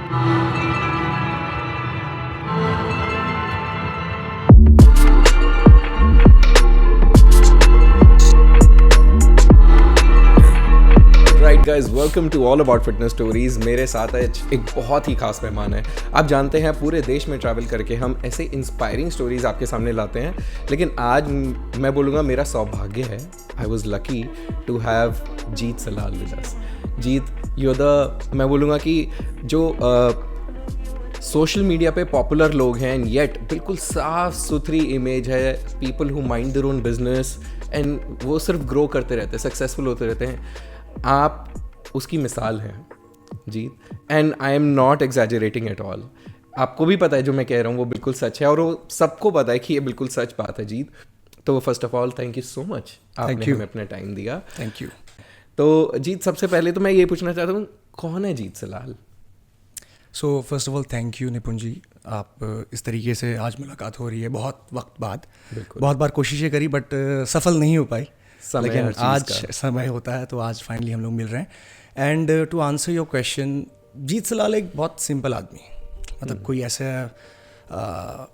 Right guys, welcome to all about fitness stories. मेरे साथ आज एक बहुत ही खास मेहमान है। आप जानते हैं पूरे देश में ट्रैवल करके हम ऐसे इंस्पायरिंग स्टोरीज आपके सामने लाते हैं, लेकिन आज मैं बोलूँगा मेरा सौभाग्य है, I was lucky to have Jeet Salal with us. Jeet, you the, मैं बोलूँगा कि जो सोशल मीडिया पे पॉपुलर लोग हैं एंड येट बिल्कुल साफ सुथरी इमेज है, people who mind their own business and वो सिर्फ ग्रो करते रहते हैं, सक्सेसफुल होते रहते हैं। आप उसकी मिसाल हैं Jeet, and I am not exaggerating at all. आपको भी पता है जो मैं कह रहा हूँ वो बिल्कुल सच है और वो सबको पता है कि ये बिल्कुल सच बात है जीत। तो first of all thank you so much, आपने हमें अपना टाइम दिया। Thank you. तो जीत, सबसे पहले तो मैं ये पूछना चाहता हूँ, कौन है Jeet Salal? So first of all thank you Nipun ji, आप इस तरीके से आज मुलाकात हो रही है बहुत वक्त बाद। बहुत बार कोशिशें करी बट सफल नहीं हो पाई, लेकिन आज समय होता है तो आज फाइनली हम लोग मिल रहे हैं। And to answer your question, Jeet Salal एक बहुत सिंपल आदमी, मतलब कोई ऐसा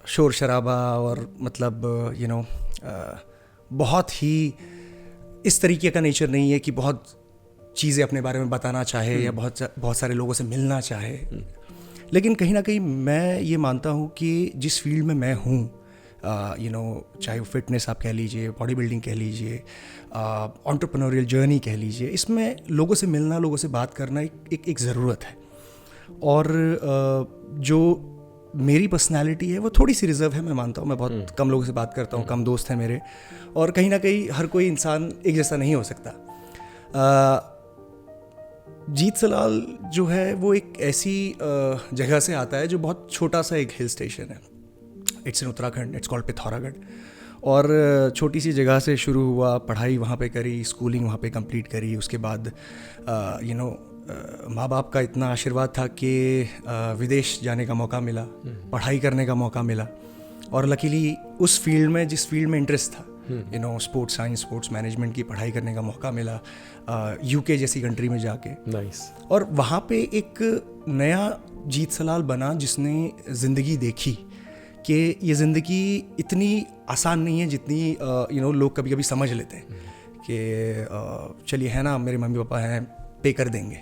शोर शराबा और मतलब बहुत ही इस तरीके का नेचर नहीं है कि बहुत चीज़ें अपने बारे में बताना चाहे या बहुत सारे लोगों से मिलना चाहे। लेकिन कहीं ना कहीं मैं ये मानता हूँ कि जिस फील्ड में मैं हूँ, चाहे वो फिटनेस आप कह लीजिए, बॉडी बिल्डिंग कह लीजिए, एंटरप्रेन्योरियल जर्नी कह लीजिए, इसमें लोगों से मिलना, लोगों से बात करना एक ज़रूरत है। और जो मेरी पर्सनालिटी है वो थोड़ी सी रिजर्व है, मैं मानता हूँ। मैं बहुत कम लोगों से बात करता हूँ, कम दोस्त हैं मेरे, और कहीं ना कहीं हर कोई इंसान एक जैसा नहीं हो सकता। जीत सलाल जो है वो एक ऐसी जगह से आता है जो बहुत छोटा सा एक हिल स्टेशन है। It's in Uttarakhand, it's called Pithoragarh. और छोटी सी जगह से शुरू हुआ, पढ़ाई वहाँ पे करी, स्कूलिंग वहाँ पे कंप्लीट करी। उसके बाद माँ बाप का इतना आशीर्वाद था कि विदेश जाने का मौका मिला, पढ़ाई करने का मौका मिला। और लकीली उस फील्ड में, जिस फील्ड में इंटरेस्ट था, स्पोर्ट्स साइंस, स्पोर्ट्स मैनेजमेंट की पढ़ाई करने का मौका मिला यूके जैसी कंट्री में जाके। नाइस। और वहाँ पे एक नया जीत सलाल बना जिसने ज़िंदगी देखी कि ये ज़िंदगी इतनी आसान नहीं है जितनी लोग कभी कभी समझ लेते हैं कि चलिए है ना, मेरे मम्मी पापा हैं, पे कर देंगे।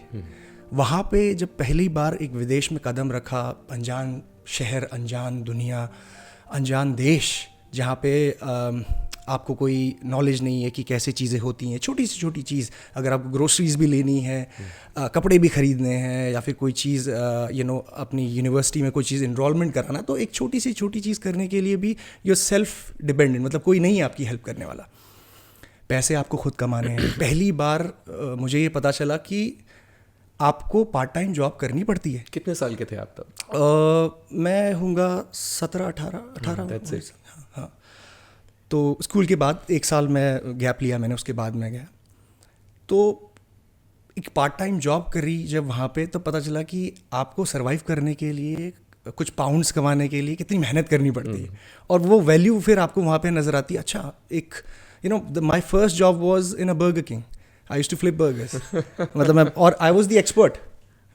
वहाँ पे जब पहली बार एक विदेश में कदम रखा, अनजान शहर, अनजान दुनिया, अनजान देश, जहाँ पे आपको कोई नॉलेज नहीं है कि कैसे चीज़ें होती हैं। छोटी से छोटी चीज़, अगर आपको ग्रोसरीज भी लेनी है, कपड़े भी ख़रीदने हैं, या फिर कोई चीज़ अपनी यूनिवर्सिटी में कोई चीज़ इनरोलमेंट कराना, तो एक छोटी सी छोटी चीज़ करने के लिए भी यू सेल्फ डिपेंडेंट, मतलब कोई नहीं है आपकी हेल्प करने वाला। पैसे आपको खुद कमाने हैं। पहली बार मुझे ये पता चला कि आपको पार्ट टाइम जॉब करनी पड़ती है। कितने साल के थे आप तब? मैं हूँगा 17-18। हाँ। तो स्कूल के बाद 1 साल मैं गैप लिया मैंने, उसके बाद मैं गया। तो एक पार्ट टाइम जॉब करी जब वहाँ पे, तो पता चला कि आपको सरवाइव करने के लिए, कुछ पाउंड्स कमाने के लिए कितनी मेहनत करनी पड़ती है। और वो वैल्यू फिर आपको वहाँ पे नज़र आती है। अच्छा, एक my first job was in a Burger King. I used to flip burgers. मतलब और आई वॉज द एक्सपर्ट।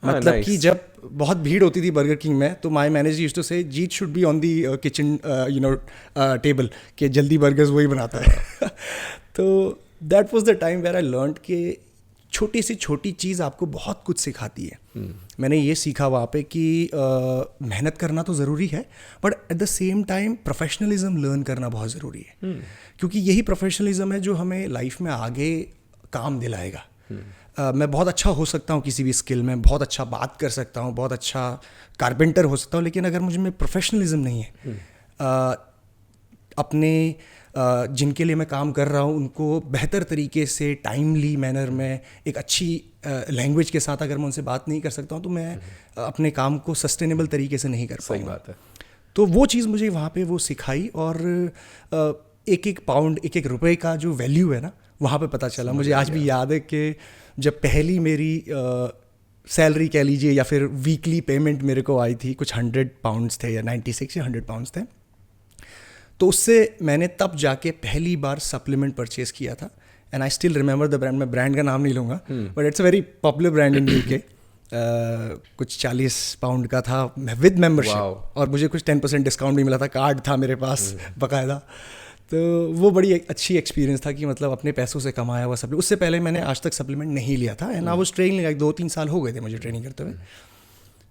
मतलब कि जब बहुत भीड़ होती थी बर्गर किंग में, तो my manager used to say Jeet should be on the kitchen table, कि जल्दी बर्गर्स वही बनाता है। तो that was the time where I learned कि छोटी सी छोटी चीज़ आपको बहुत कुछ सिखाती है। मैंने ये सीखा वहाँ पे कि मेहनत करना तो ज़रूरी है, but at the same time professionalism learn करना बहुत ज़रूरी है। क्योंकि यही प्रोफेशनलिज्म है जो हमें लाइफ में आगे काम दिलाएगा। मैं बहुत अच्छा हो सकता हूँ किसी भी स्किल में, बहुत अच्छा बात कर सकता हूँ, बहुत अच्छा कारपेंटर हो सकता हूँ, लेकिन अगर मुझ में प्रोफेशनलिज्म नहीं है, अपने जिनके लिए मैं काम कर रहा हूँ उनको बेहतर तरीके से, टाइमली मैनर में, एक अच्छी लैंग्वेज के साथ अगर मैं उनसे बात नहीं कर सकता हूँ, तो मैं अपने काम को सस्टेनेबल तरीके से नहीं कर पाऊँगा। सही बात है। तो वो चीज़ मुझे वहाँ पे वो सिखाई, और एक एक पाउंड, एक एक रुपए का जो वैल्यू है ना, वहाँ पे पता चला। मुझे आज भी याद है कि जब पहली मेरी सैलरी कह लीजिए या फिर वीकली पेमेंट मेरे को आई थी, कुछ 100 पाउंड्स थे या 96 या 100 पाउंड्स थे, तो उससे मैंने तब जाके पहली बार सप्लीमेंट परचेज़ किया था। And I still remember the brand. मैं ब्रांड का नाम नहीं लूँगा, but it's a very popular brand in UK. कुछ 40 पाउंड का था विद मेंबरशिप, और मुझे कुछ 10% डिस्काउंट भी मिला था, कार्ड था मेरे पास बाकायदा। तो वो बड़ी अच्छी एक्सपीरियंस था कि मतलब अपने पैसों से कमाया हुआ सप्लीमेंट। उससे पहले मैंने आज तक सप्लीमेंट नहीं लिया था, and I was training, like 2-3 साल हो गए थे मुझे ट्रेनिंग करते हुए।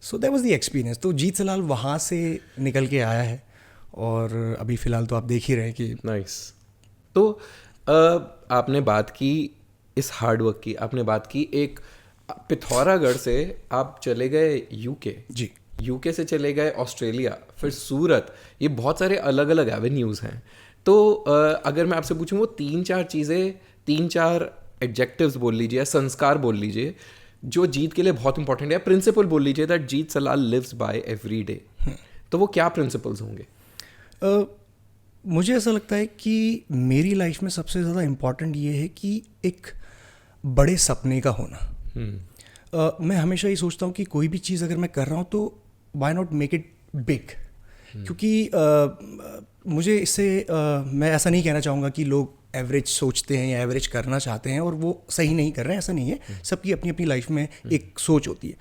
So that was the experience. तो जीत सलाल वहाँ से निकल के आया है, और अभी फ़िलहाल तो आप देख ही रहे हैं कि नाइस। तो आपने बात की इस हार्ड वर्क की, आपने बात की एक पिथौरागढ़ से आप चले गए यूके जी, यूके से चले गए ऑस्ट्रेलिया, फिर सूरत, ये बहुत सारे अलग अलग एवेन्यूज़ हैं। तो अगर मैं आपसे पूछूं वो 3-4 चीज़ें, 3-4 एडजेक्टिव्स बोल लीजिए, संस्कार बोल लीजिए जो जीत के लिए बहुत इंपॉर्टेंट है, प्रिंसिपल बोल लीजिए that Jeet Salal lives by every day, तो वो क्या प्रिंसिपल्स होंगे? मुझे ऐसा लगता है कि मेरी लाइफ में सबसे ज़्यादा इम्पॉर्टेंट ये है कि एक बड़े सपने का होना। मैं हमेशा ये सोचता हूँ कि कोई भी चीज़ अगर मैं कर रहा हूँ तो why not make it big, क्योंकि मुझे इससे मैं ऐसा नहीं कहना चाहूँगा कि लोग एवरेज सोचते हैं या एवरेज करना चाहते हैं और वो सही नहीं कर रहे हैं, ऐसा नहीं है। सबकी अपनी अपनी लाइफ में एक सोच होती है,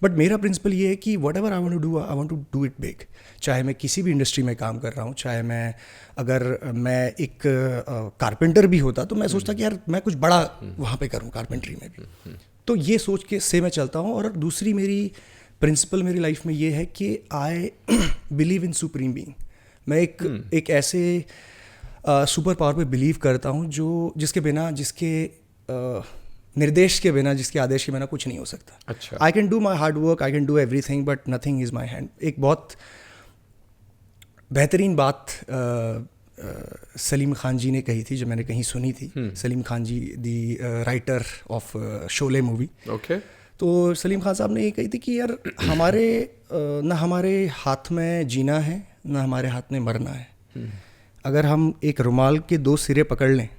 बट मेरा प्रिंसिपल ये है कि whatever I want to do it big. चाहे मैं किसी भी इंडस्ट्री में काम कर रहा हूँ, चाहे मैं एक कारपेंटर भी होता तो मैं सोचता कि यार मैं कुछ बड़ा वहाँ पे करूँ कारपेंट्री में भी। तो ये सोच के से मैं चलता हूँ। और दूसरी मेरी प्रिंसिपल मेरी लाइफ में ये है कि I believe in supreme being. मैं एक ऐसे सुपर पावर पे बिलीव करता हूँ जिसके बिना, जिसके निर्देश के बिना, जिसके आदेश के बिना कुछ नहीं हो सकता। अच्छा। I can do my hard work, I can do everything, but nothing is my hand. एक बहुत बेहतरीन बात सलीम खान जी ने कही थी, जो मैंने कहीं सुनी थी। Salim Khan ji the writer of Sholay movie. Okay. तो सलीम खान साहब ने ये कही थी कि यार ना हमारे हाथ में जीना है, ना हमारे हाथ में मरना है। अगर हम एक रुमाल के 2 सिरे पकड़ लें,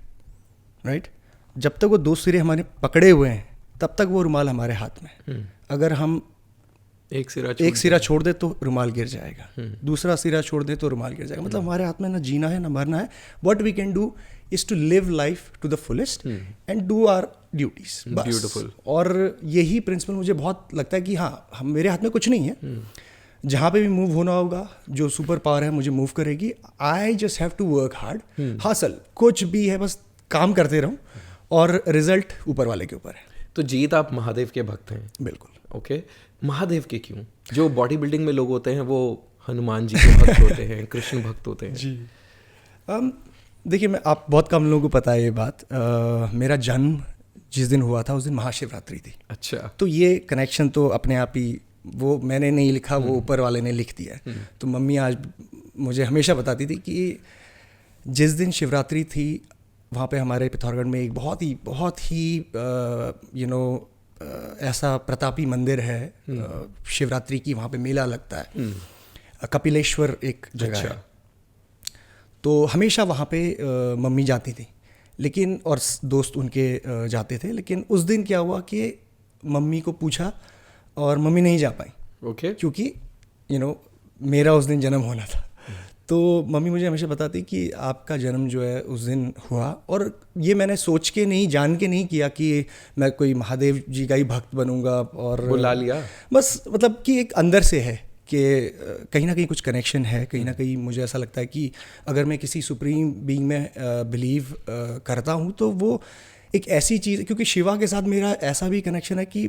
राइट, जब तक वो 2 सिरे हमारे पकड़े हुए हैं तब तक वो रुमाल हमारे हाथ में। अगर हम एक सिरा छोड़ दे तो रुमाल गिर जाएगा, दूसरा सिरा छोड़ दे तो रुमाल गिर जाएगा। मतलब हमारे हाथ में ना जीना है ना मरना है। What we can do is to live life to the fullest and do our duties. Beautiful. और यही प्रिंसिपल मुझे बहुत लगता है कि हाँ, मेरे हाथ में कुछ नहीं है। जहाँ पे भी मूव होना होगा, जो सुपर पावर है मुझे मूव करेगी। I just have to work hard. हासिल कुछ भी है, बस काम करते रहूं और रिजल्ट ऊपर वाले के ऊपर है। तो जीत, आप महादेव के भक्त हैं? बिल्कुल। ओके। महादेव के क्यों? जो बॉडी बिल्डिंग में लोग होते हैं वो हनुमान जी के भक्त होते हैं, कृष्ण भक्त होते हैं। जी। देखिए, आप बहुत कम लोगों को पता है ये बात। मेरा जन्म जिस दिन हुआ था उस दिन महाशिवरात्रि थी। अच्छा। तो ये कनेक्शन तो अपने आप ही, वो मैंने नहीं लिखा, वो ऊपर वाले ने लिख दिया है। तो मम्मी आज मुझे हमेशा बताती थी कि जिस दिन शिवरात्रि थी वहाँ पे हमारे पिथौरागढ़ में एक बहुत ही ऐसा प्रतापी मंदिर है शिवरात्रि की, वहाँ पे मेला लगता है। कपिलेश्वर एक जगह है। तो हमेशा वहाँ पे मम्मी जाती थी, लेकिन और दोस्त उनके जाते थे। लेकिन उस दिन क्या हुआ कि मम्मी को पूछा और मम्मी नहीं जा पाई। ओके। क्योंकि मेरा उस दिन जन्म होना था। तो मम्मी मुझे हमेशा बताती कि आपका जन्म जो है उस दिन हुआ, और ये मैंने सोच के नहीं, जान के नहीं किया कि मैं कोई महादेव जी का ही भक्त बनूंगा और बुला लिया। बस मतलब कि एक अंदर से है कि कहीं ना कहीं कुछ कनेक्शन है। कहीं ना कहीं मुझे ऐसा लगता है कि अगर मैं किसी सुप्रीम बीइंग में बिलीव करता हूँ तो वो एक ऐसी चीज़, क्योंकि शिवा के साथ मेरा ऐसा भी कनेक्शन है कि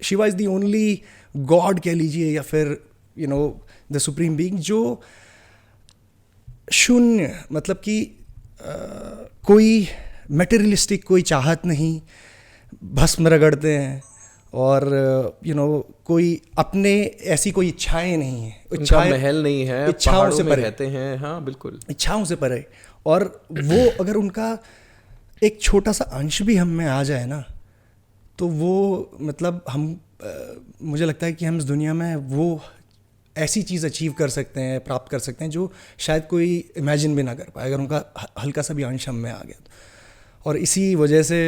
Shiva is the only God कह लीजिए, या फिर द सुप्रीम बीइंग जो शून्य, मतलब कि कोई मटेरियलिस्टिक कोई चाहत नहीं, भस्म रगड़ते हैं और कोई अपने ऐसी कोई इच्छाएं नहीं है, इच्छाएं महल नहीं है, इच्छाओं से परे रहते हैं। हाँ बिल्कुल, इच्छाओं से परे। और वो अगर उनका एक छोटा सा अंश भी हम में आ जाए ना, तो वो मतलब मुझे लगता है कि हम इस दुनिया में वो ऐसी चीज़ अचीव कर सकते हैं, प्राप्त कर सकते हैं जो शायद कोई इमेजिन भी ना कर पाए, अगर उनका हल्का सा भी अंश हम में आ गया। और इसी वजह से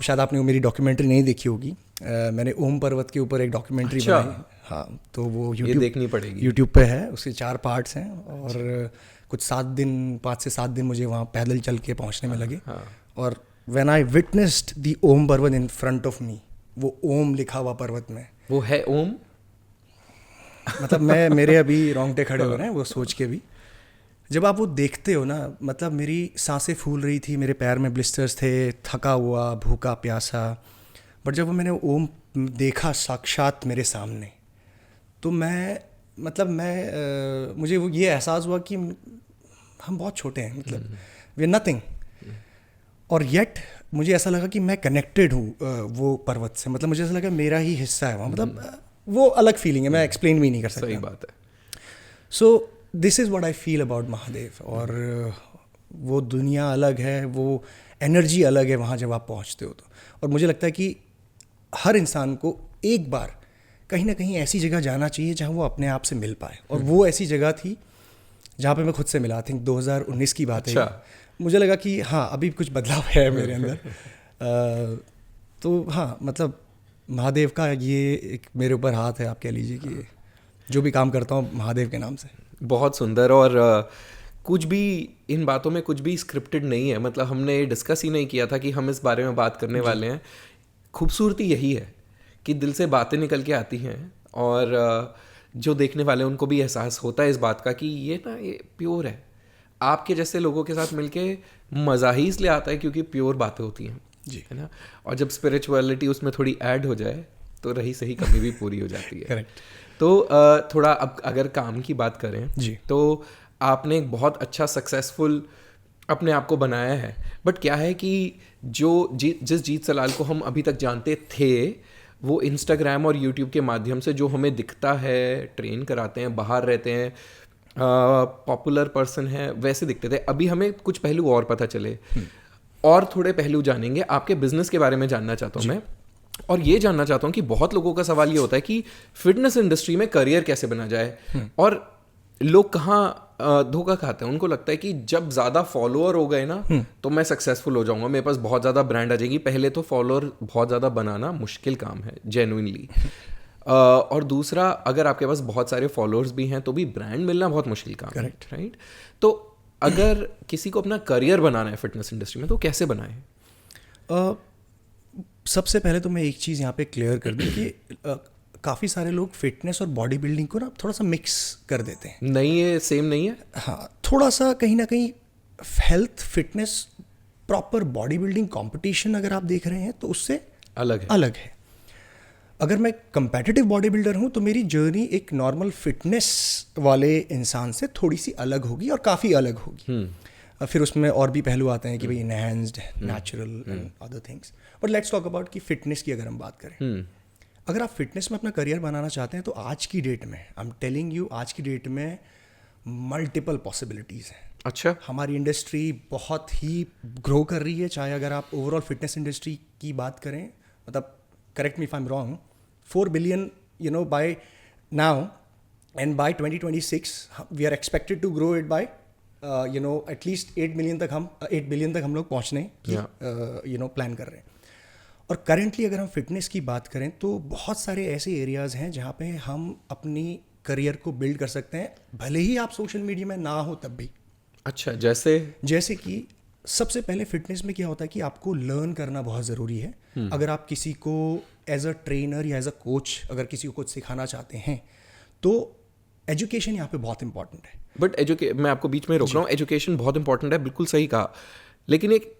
शायद आपने मेरी डॉक्यूमेंट्री नहीं देखी होगी, मैंने ओम पर्वत के ऊपर एक डॉक्यूमेंट्री बनाई। हाँ, तो वो ये देखनी पड़ेगी। यूट्यूब पे है, उसके 4 पार्ट्स हैं। और कुछ 5 से 7 दिन मुझे वहाँ पैदल चल के पहुँचने में लगे। और व्हेन आई विटनेस्ड द ओम पर्वत इन फ्रंट ऑफ मी, वो ओम लिखा हुआ पर्वत में, वो है ओम? मतलब मेरे अभी रोंगटे खड़े हो रहे हैं वो सोच के भी। जब आप वो देखते हो ना, मतलब मेरी सांसें फूल रही थी, मेरे पैर में ब्लिस्टर्स थे, थका हुआ, भूखा प्यासा, बट जब वो मैंने ओम देखा साक्षात मेरे सामने, तो मुझे वो ये एहसास हुआ कि हम बहुत छोटे हैं, मतलब वी आर नथिंग, और येट मुझे ऐसा लगा कि मैं कनेक्टेड हूँ वो पर्वत से, मतलब मुझे ऐसा लगा मेरा ही हिस्सा है वहाँ, मतलब वो अलग फीलिंग है, मैं एक्सप्लेन भी नहीं कर सकता। सही बात है। So this is what I feel about Mahadev, और वो दुनिया अलग है, वो एनर्जी अलग है वहाँ जब आप पहुँचते हो तो। और मुझे लगता है कि हर इंसान को एक बार कहीं ना कहीं ऐसी जगह जाना चाहिए जहाँ वो अपने आप से मिल पाए, और वो ऐसी जगह थी जहाँ पे मैं खुद से मिला। आई थिंक 2019 की बात है। मुझे लगा कि हाँ अभी कुछ बदलाव है मेरे अंदर। तो हाँ, मतलब महादेव का ये एक मेरे ऊपर हाथ है, आप कह लीजिए कि जो भी काम करता हूँ महादेव के नाम से। बहुत सुंदर। और कुछ भी इन बातों में कुछ भी स्क्रिप्टेड नहीं है, मतलब हमने डिस्कस ही नहीं किया था कि हम इस बारे में बात करने वाले हैं। खूबसूरती यही है कि दिल से बातें निकल के आती हैं, और जो देखने वाले उनको भी एहसास होता है इस बात का कि ये प्योर है। आपके जैसे लोगों के साथ मिलके मज़ा ही इसलिए आता है क्योंकि प्योर बातें होती हैं जी, है ना। और जब स्पिरिचुअलिटी उसमें थोड़ी ऐड हो जाए तो रही सही कमी भी पूरी हो जाती है। करेक्ट। तो थोड़ा अब अगर काम की बात करें जी, तो आपने एक बहुत अच्छा सक्सेसफुल अपने आप को बनाया है, बट क्या है कि जिस जीत सलाल को हम अभी तक जानते थे वो इंस्टाग्राम और यूट्यूब के माध्यम से जो हमें दिखता है, ट्रेन कराते हैं, बाहर रहते हैं, पॉपुलर पर्सन है, वैसे दिखते थे। अभी हमें कुछ पहलू और पता चले और थोड़े पहलू जानेंगे। आपके बिजनेस के बारे में जानना चाहता हूँ मैं, और ये जानना चाहता हूँ कि बहुत लोगों का सवाल ये होता है कि फिटनेस इंडस्ट्री में करियर कैसे बना जाए, और लोग कहाँ धोखा खाते हैं। उनको लगता है कि जब ज़्यादा फॉलोअर हो गए ना तो मैं सक्सेसफुल हो जाऊंगा, मेरे पास बहुत ज़्यादा ब्रांड आ जाएगी। पहले तो फॉलोअर बहुत ज़्यादा बनाना मुश्किल काम है जेन्युइनली, और दूसरा अगर आपके पास बहुत सारे फॉलोअर्स भी हैं तो भी ब्रांड मिलना बहुत मुश्किल काम है, राइट। तो अगर किसी को अपना करियर बनाना है फिटनेस इंडस्ट्री में तो कैसे बनाए? सबसे पहले तो मैं एक चीज़ यहाँ पे क्लियर कर दूँ कि काफ़ी सारे लोग फिटनेस और बॉडी बिल्डिंग को ना थोड़ा सा मिक्स कर देते हैं। नहीं, ये सेम नहीं है। हाँ, थोड़ा सा कहीं ना कहीं health fitness proper body building competition अगर आप देख रहे हैं तो उससे अलग है। अगर मैं कंपेटिटिव बॉडी बिल्डर हूँ तो मेरी जर्नी एक नॉर्मल फिटनेस वाले इंसान से थोड़ी सी अलग होगी, और काफ़ी अलग होगी। फिर उसमें और भी पहलू आते हैं कि भाई enhanced, natural and other things. But let's talk about कि फिटनेस की अगर हम बात करें, अगर आप फिटनेस में अपना करियर बनाना चाहते हैं तो आज की डेट में, आई एम टेलिंग यू, आज की डेट में मल्टीपल पॉसिबिलिटीज़ हैं। अच्छा, हमारी इंडस्ट्री बहुत ही ग्रो कर रही है। चाहे अगर आप ओवरऑल फिटनेस इंडस्ट्री की बात करें, मतलब correct me if I am wrong, 4 billion by now, and by 2026 we are expected to grow it by at least 8 billion तक हम लोग पहुँचने की प्लान कर रहे हैं। और करेंटली अगर हम फिटनेस की बात करें तो बहुत सारे ऐसे एरियाज़ हैं जहाँ पे हम अपनी करियर को बिल्ड कर सकते हैं, भले ही आप सोशल मीडिया में ना हो तब भी। अच्छा, जैसे कि सबसे पहले फिटनेस में क्या होता है कि आपको लर्न करना बहुत ज़रूरी है। अगर आप किसी को एज अ ट्रेनर या एज अ कोच अगर किसी को कुछ सिखाना चाहते हैं तो एजुकेशन यहाँ पे बहुत इंपॉर्टेंट है। बट मैं आपको बीच में रोक रहा हूँ, एजुकेशन बहुत इंपॉर्टेंट है, बिल्कुल सही कहा। लेकिन एक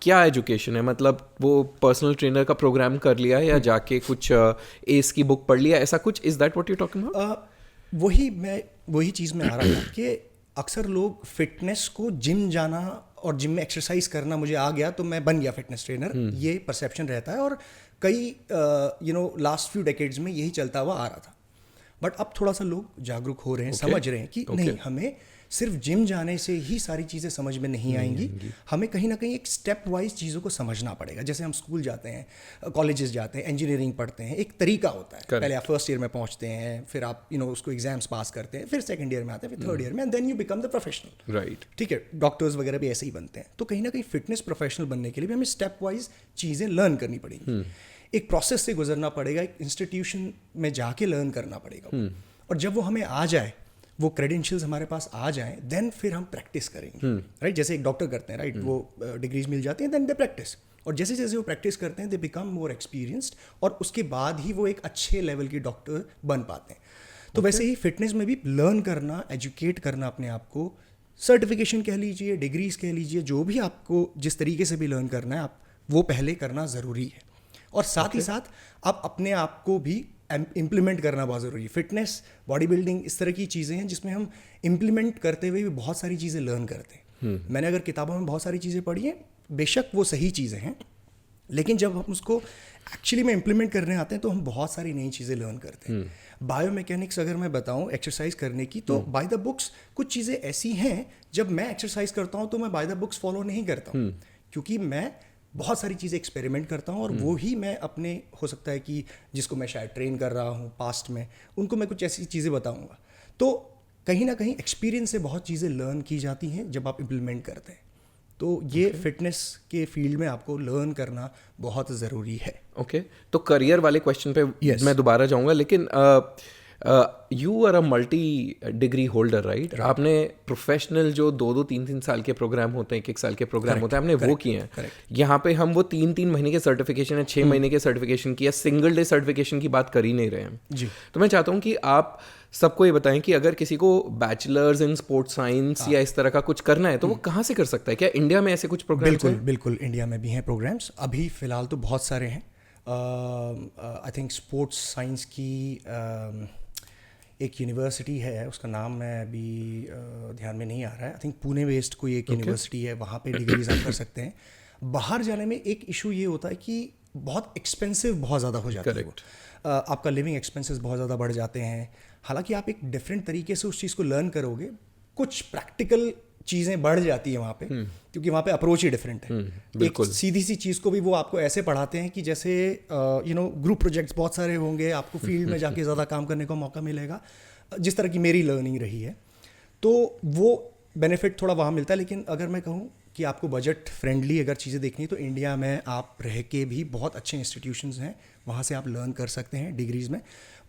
क्या एजुकेशन है? मतलब वो पर्सनल ट्रेनर का प्रोग्राम कर लिया या जाके कुछ एस की बुक पढ़ लिया, ऐसा कुछ? Is that what you talking about? वही चीज़ में आ रहा था कि अक्सर लोग फिटनेस को जिम जाना और जिम में एक्सरसाइज करना, मुझे आ गया तो मैं बन गया फिटनेस ट्रेनर, ये परसेप्शन रहता है, और कई लास्ट फ्यू डेकेड्स में यही चलता हुआ आ रहा था। बट अब थोड़ा सा लोग जागरूक हो रहे हैं, समझ रहे हैं कि नहीं, हमें सिर्फ जिम जाने से ही सारी चीज़ें समझ में नहीं आएंगी, हमें कहीं ना कहीं एक स्टेप वाइज चीज़ों को समझना पड़ेगा। जैसे हम स्कूल जाते हैं, कॉलेजेस जाते हैं, इंजीनियरिंग पढ़ते हैं, एक तरीका होता है। पहले आप फर्स्ट ईयर में पहुंचते हैं, फिर आप उसको एग्जाम्स पास करते हैं, फिर सेकंड ईयर में आते हैं, फिर थर्ड ईयर में, and then you become the professional, right. ठीक है, डॉक्टर्स वगैरह भी ऐसे ही बनते हैं। तो कहीं ना कहीं फिटनेस प्रोफेशनल बनने के लिए भी हमें स्टेप वाइज चीज़ें लर्न करनी पड़ेंगी, एक प्रोसेस से गुजरना पड़ेगा, एक इंस्टीट्यूशन में जाके लर्न करना पड़ेगा। और जब वो हमें आ जाए, वो क्रेडेंशियल्स हमारे पास आ जाएं, देन फिर हम प्रैक्टिस करेंगे, राइट। जैसे एक डॉक्टर करते हैं, राइट, वो डिग्रीज मिल जाती हैं, देन दे प्रैक्टिस। और जैसे जैसे वो प्रैक्टिस करते हैं दे बिकम मोर एक्सपीरियंस्ड, और उसके बाद ही वो एक अच्छे लेवल के डॉक्टर बन पाते हैं। तो वैसे ही फिटनेस में भी लर्न करना, एजुकेट करना अपने आप को, सर्टिफिकेशन कह लीजिए, डिग्रीज कह लीजिए, जो भी आपको जिस तरीके से भी लर्न करना है आप वो पहले करना ज़रूरी है। और साथ ही साथ आप अपने आप को भी इम्प्लीमेंट करना बहुत ज़रूरी है। फिटनेस, बॉडी बिल्डिंग, इस तरह की चीज़ें हैं जिसमें हम इम्प्लीमेंट करते हुए भी बहुत सारी चीज़ें लर्न करते हैं। मैंने अगर किताबों में बहुत सारी चीज़ें पढ़ी हैं, बेशक वो सही चीज़ें हैं, लेकिन जब हम उसको एक्चुअली में इम्प्लीमेंट करने आते हैं तो हम बहुत सारी नई चीज़ें लर्न करते हैं। बायोमैकेनिक्स अगर मैं बताऊं एक्सरसाइज करने की, तो बाय द बुक्स कुछ चीज़ें ऐसी हैं, जब मैं एक्सरसाइज करता हूं तो मैं बाय द बुक्स फॉलो नहीं करता हूं, क्योंकि मैं बहुत सारी चीज़ें एक्सपेरिमेंट करता हूं, और वो ही मैं अपने, हो सकता है कि जिसको मैं शायद ट्रेन कर रहा हूं पास्ट में, उनको मैं कुछ ऐसी चीज़ें बताऊंगा। तो कहीं ना कहीं एक्सपीरियंस से बहुत चीज़ें लर्न की जाती हैं जब आप इम्प्लीमेंट करते हैं। तो ये फिटनेस के फील्ड में आपको लर्न करना बहुत ज़रूरी है। ओके, तो करियर वाले क्वेश्चन पे मैं दोबारा जाऊंगा, लेकिन you are a multi degree holder, right? आपने प्रोफेशनल जो 2-3 साल के प्रोग्राम होते हैं, 1 साल के प्रोग्राम होते हैं, आपने वो किए हैं। यहाँ पे हम वो 3 महीने के सर्टिफिकेशन या 6 महीने के सर्टिफिकेशन की या सिंगल डे सर्टिफिकेशन की बात कर ही नहीं रहे हैं जी। तो मैं चाहता हूँ कि आप सबको ये बताएं कि अगर किसी को बैचलर्स इन स्पोर्ट्स साइंस या इस तरह का कुछ करना है तो वो कहाँ से कर सकता है? क्या इंडिया में ऐसे कुछ प्रोग्राम्स हैं? बिल्कुल इंडिया में भी हैं प्रोग्राम्स, अभी फ़िलहाल तो बहुत सारे हैं। आई थिंक स्पोर्ट्स साइंस की एक यूनिवर्सिटी है, उसका नाम मैं अभी ध्यान में नहीं आ रहा है। आई थिंक पुणे बेस्ड कोई एक यूनिवर्सिटी है, वहाँ पे डिग्रीज आप कर सकते हैं। बाहर जाने में एक इशू ये होता है कि बहुत एक्सपेंसिव बहुत ज़्यादा हो जाता है, आपका लिविंग एक्सपेंसेस बहुत ज़्यादा बढ़ जाते हैं। हालांकि आप एक डिफरेंट तरीके से उस चीज़ को लर्न करोगे, कुछ प्रैक्टिकल चीज़ें बढ़ जाती हैं वहाँ पे, क्योंकि वहाँ पे अप्रोच ही डिफरेंट है। एक सीधी सी चीज़ को भी वो आपको ऐसे पढ़ाते हैं कि जैसे ग्रुप प्रोजेक्ट्स बहुत सारे होंगे, आपको फील्ड में जाके ज़्यादा काम करने का मौका मिलेगा, जिस तरह की मेरी लर्निंग रही है। तो वो बेनिफिट थोड़ा वहाँ मिलता है। लेकिन अगर मैं कहूँ कि आपको बजट फ्रेंडली अगर चीज़ें देखनी है तो इंडिया में आप रह के भी बहुत अच्छे इंस्टीट्यूशंस हैं, वहाँ से आप लर्न कर सकते हैं डिग्रीज़ में।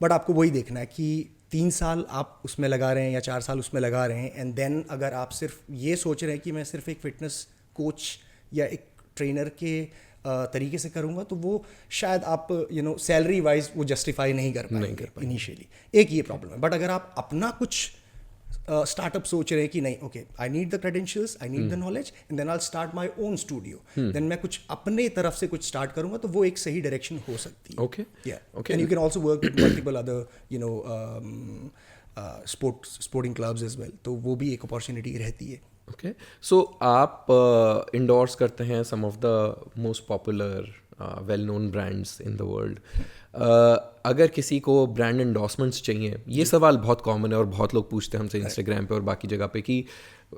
बट आपको वही देखना है कि 3 साल आप उसमें लगा रहे हैं या 4 साल उसमें लगा रहे हैं, एंड देन अगर आप सिर्फ ये सोच रहे हैं कि मैं सिर्फ एक फिटनेस कोच या एक ट्रेनर के तरीके से करूँगा, तो वो शायद आप सैलरी वाइज वो जस्टिफाई नहीं कर पाएंगे इनिशियली। एक ये प्रॉब्लम है। बट अगर आप अपना कुछ स्टार्टअप सोच रहे हैं कि नहीं, okay, I need the credentials, I need the knowledge, and then I start my own studio, then मैं कुछ अपने तरफ से कुछ स्टार्ट करूंगा, तो वो एक सही डायरेक्शन हो सकती है। Okay, and you can also work with multiple other sporting clubs as well, तो वो भी एक अपॉर्चुनिटी रहती है। ओके, सो आप इंडोर्स करते हैं some of the most popular well known brands in the world. अगर किसी को ब्रांड एंडोर्समेंट्स चाहिए, ये सवाल बहुत कॉमन है और बहुत लोग पूछते हैं हमसे इंस्टाग्राम पे और बाकी जगह पे कि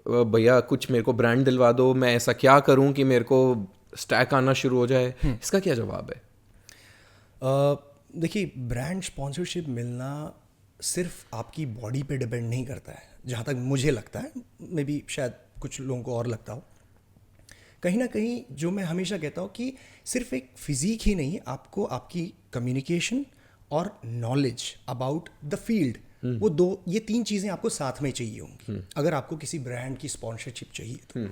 भैया कुछ मेरे को ब्रांड दिलवा दो, मैं ऐसा क्या करूं कि मेरे को स्टैक आना शुरू हो जाए? इसका क्या जवाब है? देखिए, ब्रांड स्पॉन्सरशिप मिलना सिर्फ आपकी बॉडी पे डिपेंड नहीं करता है, जहाँ तक मुझे लगता है, मे बी शायद कुछ लोगों को और लगता हो। कहीं ना कहीं जो मैं हमेशा कहता हूँ कि सिर्फ एक फिजिक ही नहीं, आपको आपकी कम्युनिकेशन और नॉलेज अबाउट द फील्ड, वो ये 3 चीज़ें आपको साथ में चाहिए होंगी अगर आपको किसी ब्रांड की स्पॉन्सरशिप चाहिए तो।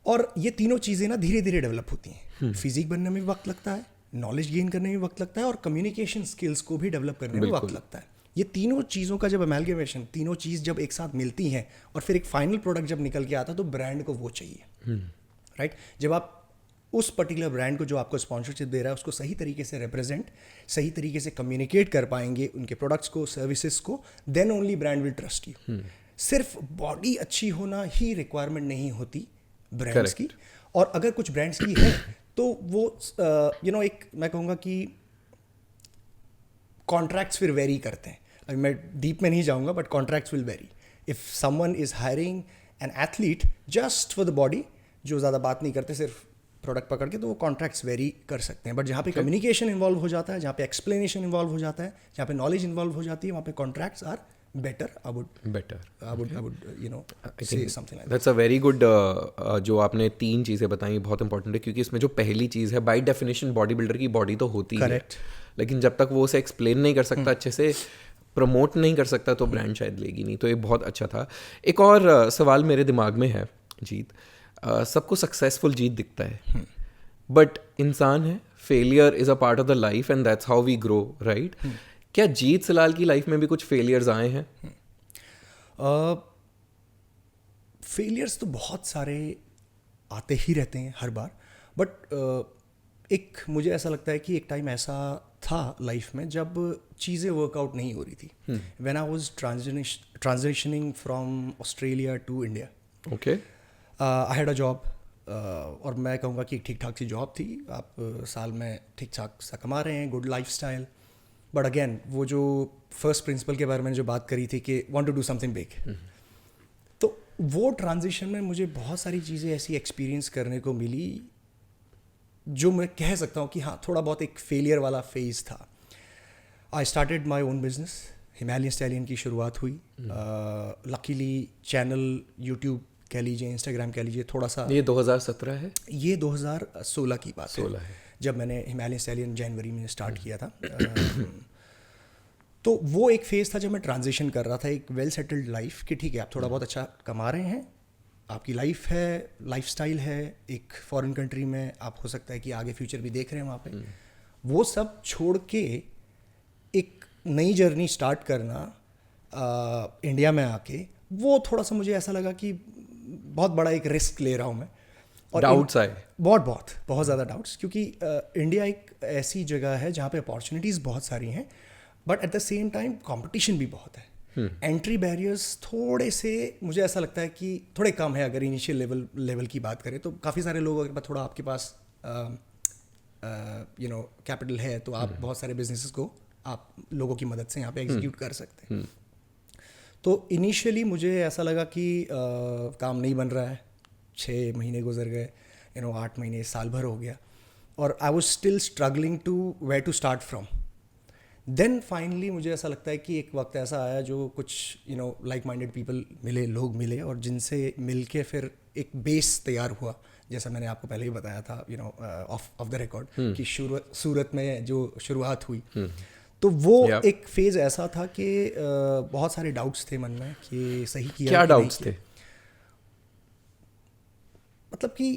और ये तीनों चीज़ें ना धीरे धीरे डेवलप होती हैं। फिजिक बनने में भी वक्त लगता है, नॉलेज गेन करने में भी वक्त लगता है, और कम्युनिकेशन स्किल्स को भी डेवलप करने में वक्त लगता है। ये तीनों चीज़ों का जब अमेलगमेशन, तीनों चीज़ जब एक साथ मिलती हैं और फिर एक फाइनल प्रोडक्ट जब निकल के आता है, तो ब्रांड को वो चाहिए, राइट? जब आप उस पर्टिकुलर ब्रांड को जो आपको स्पॉन्सरशिप दे रहा है उसको सही तरीके से रिप्रेजेंट, सही तरीके से कम्युनिकेट कर पाएंगे उनके प्रोडक्ट्स को, सर्विसेज को, then only brand will trust you. सिर्फ बॉडी अच्छी होना ही रिक्वायरमेंट नहीं होती ब्रांड्स की, और अगर कुछ ब्रांड्स की है तो वो एक मैं कहूँगा कि कॉन्ट्रैक्ट्स फिर वेरी करते हैं। अभी मैं डीप में नहीं जाऊँगा, but contracts will very. If someone is hiring an athlete just for the body, जो ज़्यादा बात नहीं करते, सिर्फ प्रोडक्ट पकड़ के, तो वो कॉन्ट्रैक्ट्स वेरी कर सकते हैं। बट जहाँ पे कम्युनिकेशन इन्वॉल्व हो जाता है, जहाँ पे एक्सप्लेनेशन इन्वॉल्व हो जाता है, जहाँ पे नॉलेज इन्वॉल्व हो जाती है, वहाँ पे contracts are better. I would say something like that. That's a very good जो आपने 3 चीज़ें बताई बहुत इंपॉर्टेंट है, क्योंकि इसमें जो पहली चीज़ है, बाय डेफिनेशन बॉडी बिल्डर की बॉडी तो होती है, लेकिन जब तक वो उसे एक्सप्लेन नहीं कर सकता, अच्छे से प्रमोट नहीं कर सकता, तो ब्रांड शायद लेगी नहीं। तो ये बहुत अच्छा था। एक और सवाल मेरे दिमाग में है, जीत, सबको सक्सेसफुल जीत दिखता है, बट इंसान है, failure is a part of the life and that's how we grow, right? क्या जीत सलाल की लाइफ में भी कुछ फेलियर्स आए हैं? फेलियर्स तो बहुत सारे आते ही रहते हैं हर बार, बट एक मुझे ऐसा लगता है कि एक टाइम ऐसा था लाइफ में जब चीज़ें वर्कआउट नहीं हो रही थी. When I was transitioning from Australia to India. Okay. I had a job, और मैं कहूँगा कि ठीक ठाक सी जॉब थी. आप साल में ठीक ठाक सा कमा रहे हैं, गुड लाइफस्टाइल. बट अगेन वो जो फर्स्ट प्रिंसिपल के बारे में जो बात करी थी कि want to do something big, तो वो ट्रांजिशन में मुझे बहुत सारी चीज़ें ऐसी एक्सपीरियंस करने को मिली जो मैं कह सकता हूँ कि हाँ, थोड़ा बहुत एक फेलियर वाला फेज था. I started my own business. Himalayan stallion की शुरुआत हुई. लकीली चैनल यूट्यूब कह लीजिए, इंस्टाग्राम कह लीजिए, थोड़ा सा. ये 2017 है? ये 2016 की बात 16 है जब मैंने हिमालयन स्टैलियन जनवरी में स्टार्ट किया था. तो वो एक फेज़ था जब मैं ट्रांजिशन कर रहा था एक वेल सेटल्ड लाइफ कि ठीक है, आप थोड़ा बहुत अच्छा कमा रहे हैं, आपकी लाइफ है, लाइफस्टाइल है, एक फॉरेन कंट्री में आप हो सकता है कि आगे फ्यूचर भी देख रहे हैं वहाँ पे. वो सब छोड़ के एक नई जर्नी स्टार्ट करना इंडिया में आके, वो थोड़ा सा मुझे ऐसा लगा कि बहुत बड़ा एक रिस्क ले रहा हूँ मैं. और डाउट्स आए? बहुत ज़्यादा डाउट्स, क्योंकि इंडिया एक ऐसी जगह है जहाँ पे अपॉर्चुनिटीज़ बहुत सारी हैं, but at the same time competition भी बहुत है. एंट्री बैरियर्स थोड़े से मुझे ऐसा लगता है कि थोड़े कम है. अगर इनिशियल लेवल की बात करें तो काफ़ी सारे लोग अगर थोड़ा आपके पास कैपिटल है तो आप बहुत सारे बिजनेसेस को आप लोगों की मदद से यहाँ पे एग्जीक्यूट कर सकते हैं. तो इनिशियली मुझे ऐसा लगा कि काम नहीं बन रहा है. 6 महीने गुजर गए, 8 महीने, साल भर हो गया, और I was still struggling to where to start from. Then finally मुझे ऐसा लगता है कि एक वक्त ऐसा आया जो कुछ लाइक माइंडेड पीपल मिले, लोग मिले, और जिनसे मिल के फिर एक बेस तैयार हुआ. जैसा मैंने आपको पहले ही बताया था ऑफ द रिकॉर्ड कि सूरत में जो शुरुआत हुई, तो वो एक फेज ऐसा था कि बहुत सारे डाउट्स थे मन में कि सही किया. क्या डाउट्स थे? मतलब कि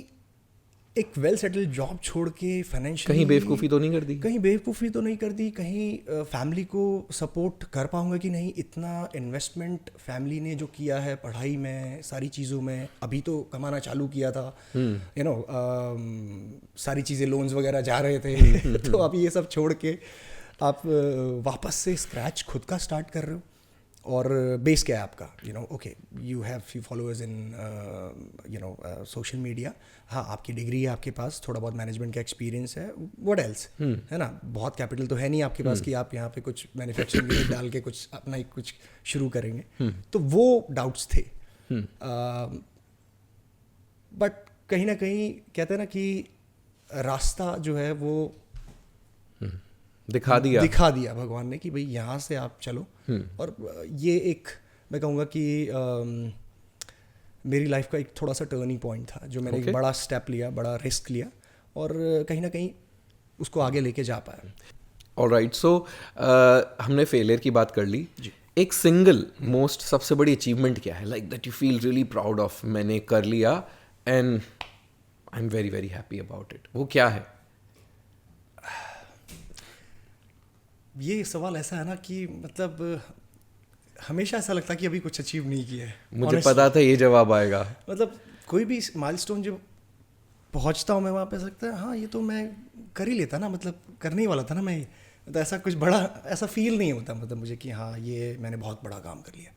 एक वेल सेटल्ड जॉब छोड़ के फाइनेंशियली कहीं बेवकूफ़ी तो नहीं कर दी? कहीं बेवकूफ़ी तो नहीं कर दी, कहीं फैमिली को सपोर्ट कर पाऊंगा कि नहीं. इतना इन्वेस्टमेंट फैमिली ने जो किया है पढ़ाई में, सारी चीज़ों में, अभी तो कमाना चालू किया था, सारी चीज़ें लोन्स वगैरह जा रहे थे. तो अभी ये सब छोड़ के आप वापस से स्क्रैच खुद का स्टार्ट कर रहे हो. और बेस क्या है आपका? Okay, you have few followers in social media. हाँ, आपकी डिग्री है आपके पास, थोड़ा बहुत मैनेजमेंट का एक्सपीरियंस है, व्हाट एल्स, है ना. बहुत कैपिटल तो है नहीं आपके पास कि आप यहाँ पे कुछ मैन्युफैक्चरिंग यूनिट डाल के कुछ अपना ही कुछ शुरू करेंगे. तो वो डाउट्स थे. बट कहीं ना कहीं कहते हैं ना कि रास्ता जो है वो दिखा दिया भगवान ने कि भाई यहाँ से आप चलो. और ये एक मैं कहूँगा कि मेरी लाइफ का एक थोड़ा सा टर्निंग पॉइंट था, जो मैंने एक बड़ा स्टेप लिया, बड़ा रिस्क लिया, और कहीं ना कहीं उसको आगे लेके जा पाया. ऑलराइट, सो हमने फेलियर की बात कर ली. एक सिंगल मोस्ट सबसे बड़ी अचीवमेंट क्या है, like that you feel really proud of, मैंने कर लिया and I am very very happy about it? वो क्या है? ये सवाल ऐसा है ना कि मतलब हमेशा ऐसा लगता है कि अभी कुछ अचीव नहीं किया है. मुझे पता था ये जवाब आएगा. मतलब कोई भी माइलस्टोन जो पहुंचता हूँ मैं वहाँ पे सकता है, हाँ ये तो मैं कर ही लेता ना, मतलब करने ही वाला था ना मैं. तो ऐसा कुछ बड़ा ऐसा फील नहीं होता मतलब मुझे कि हाँ ये मैंने बहुत बड़ा काम कर लिया.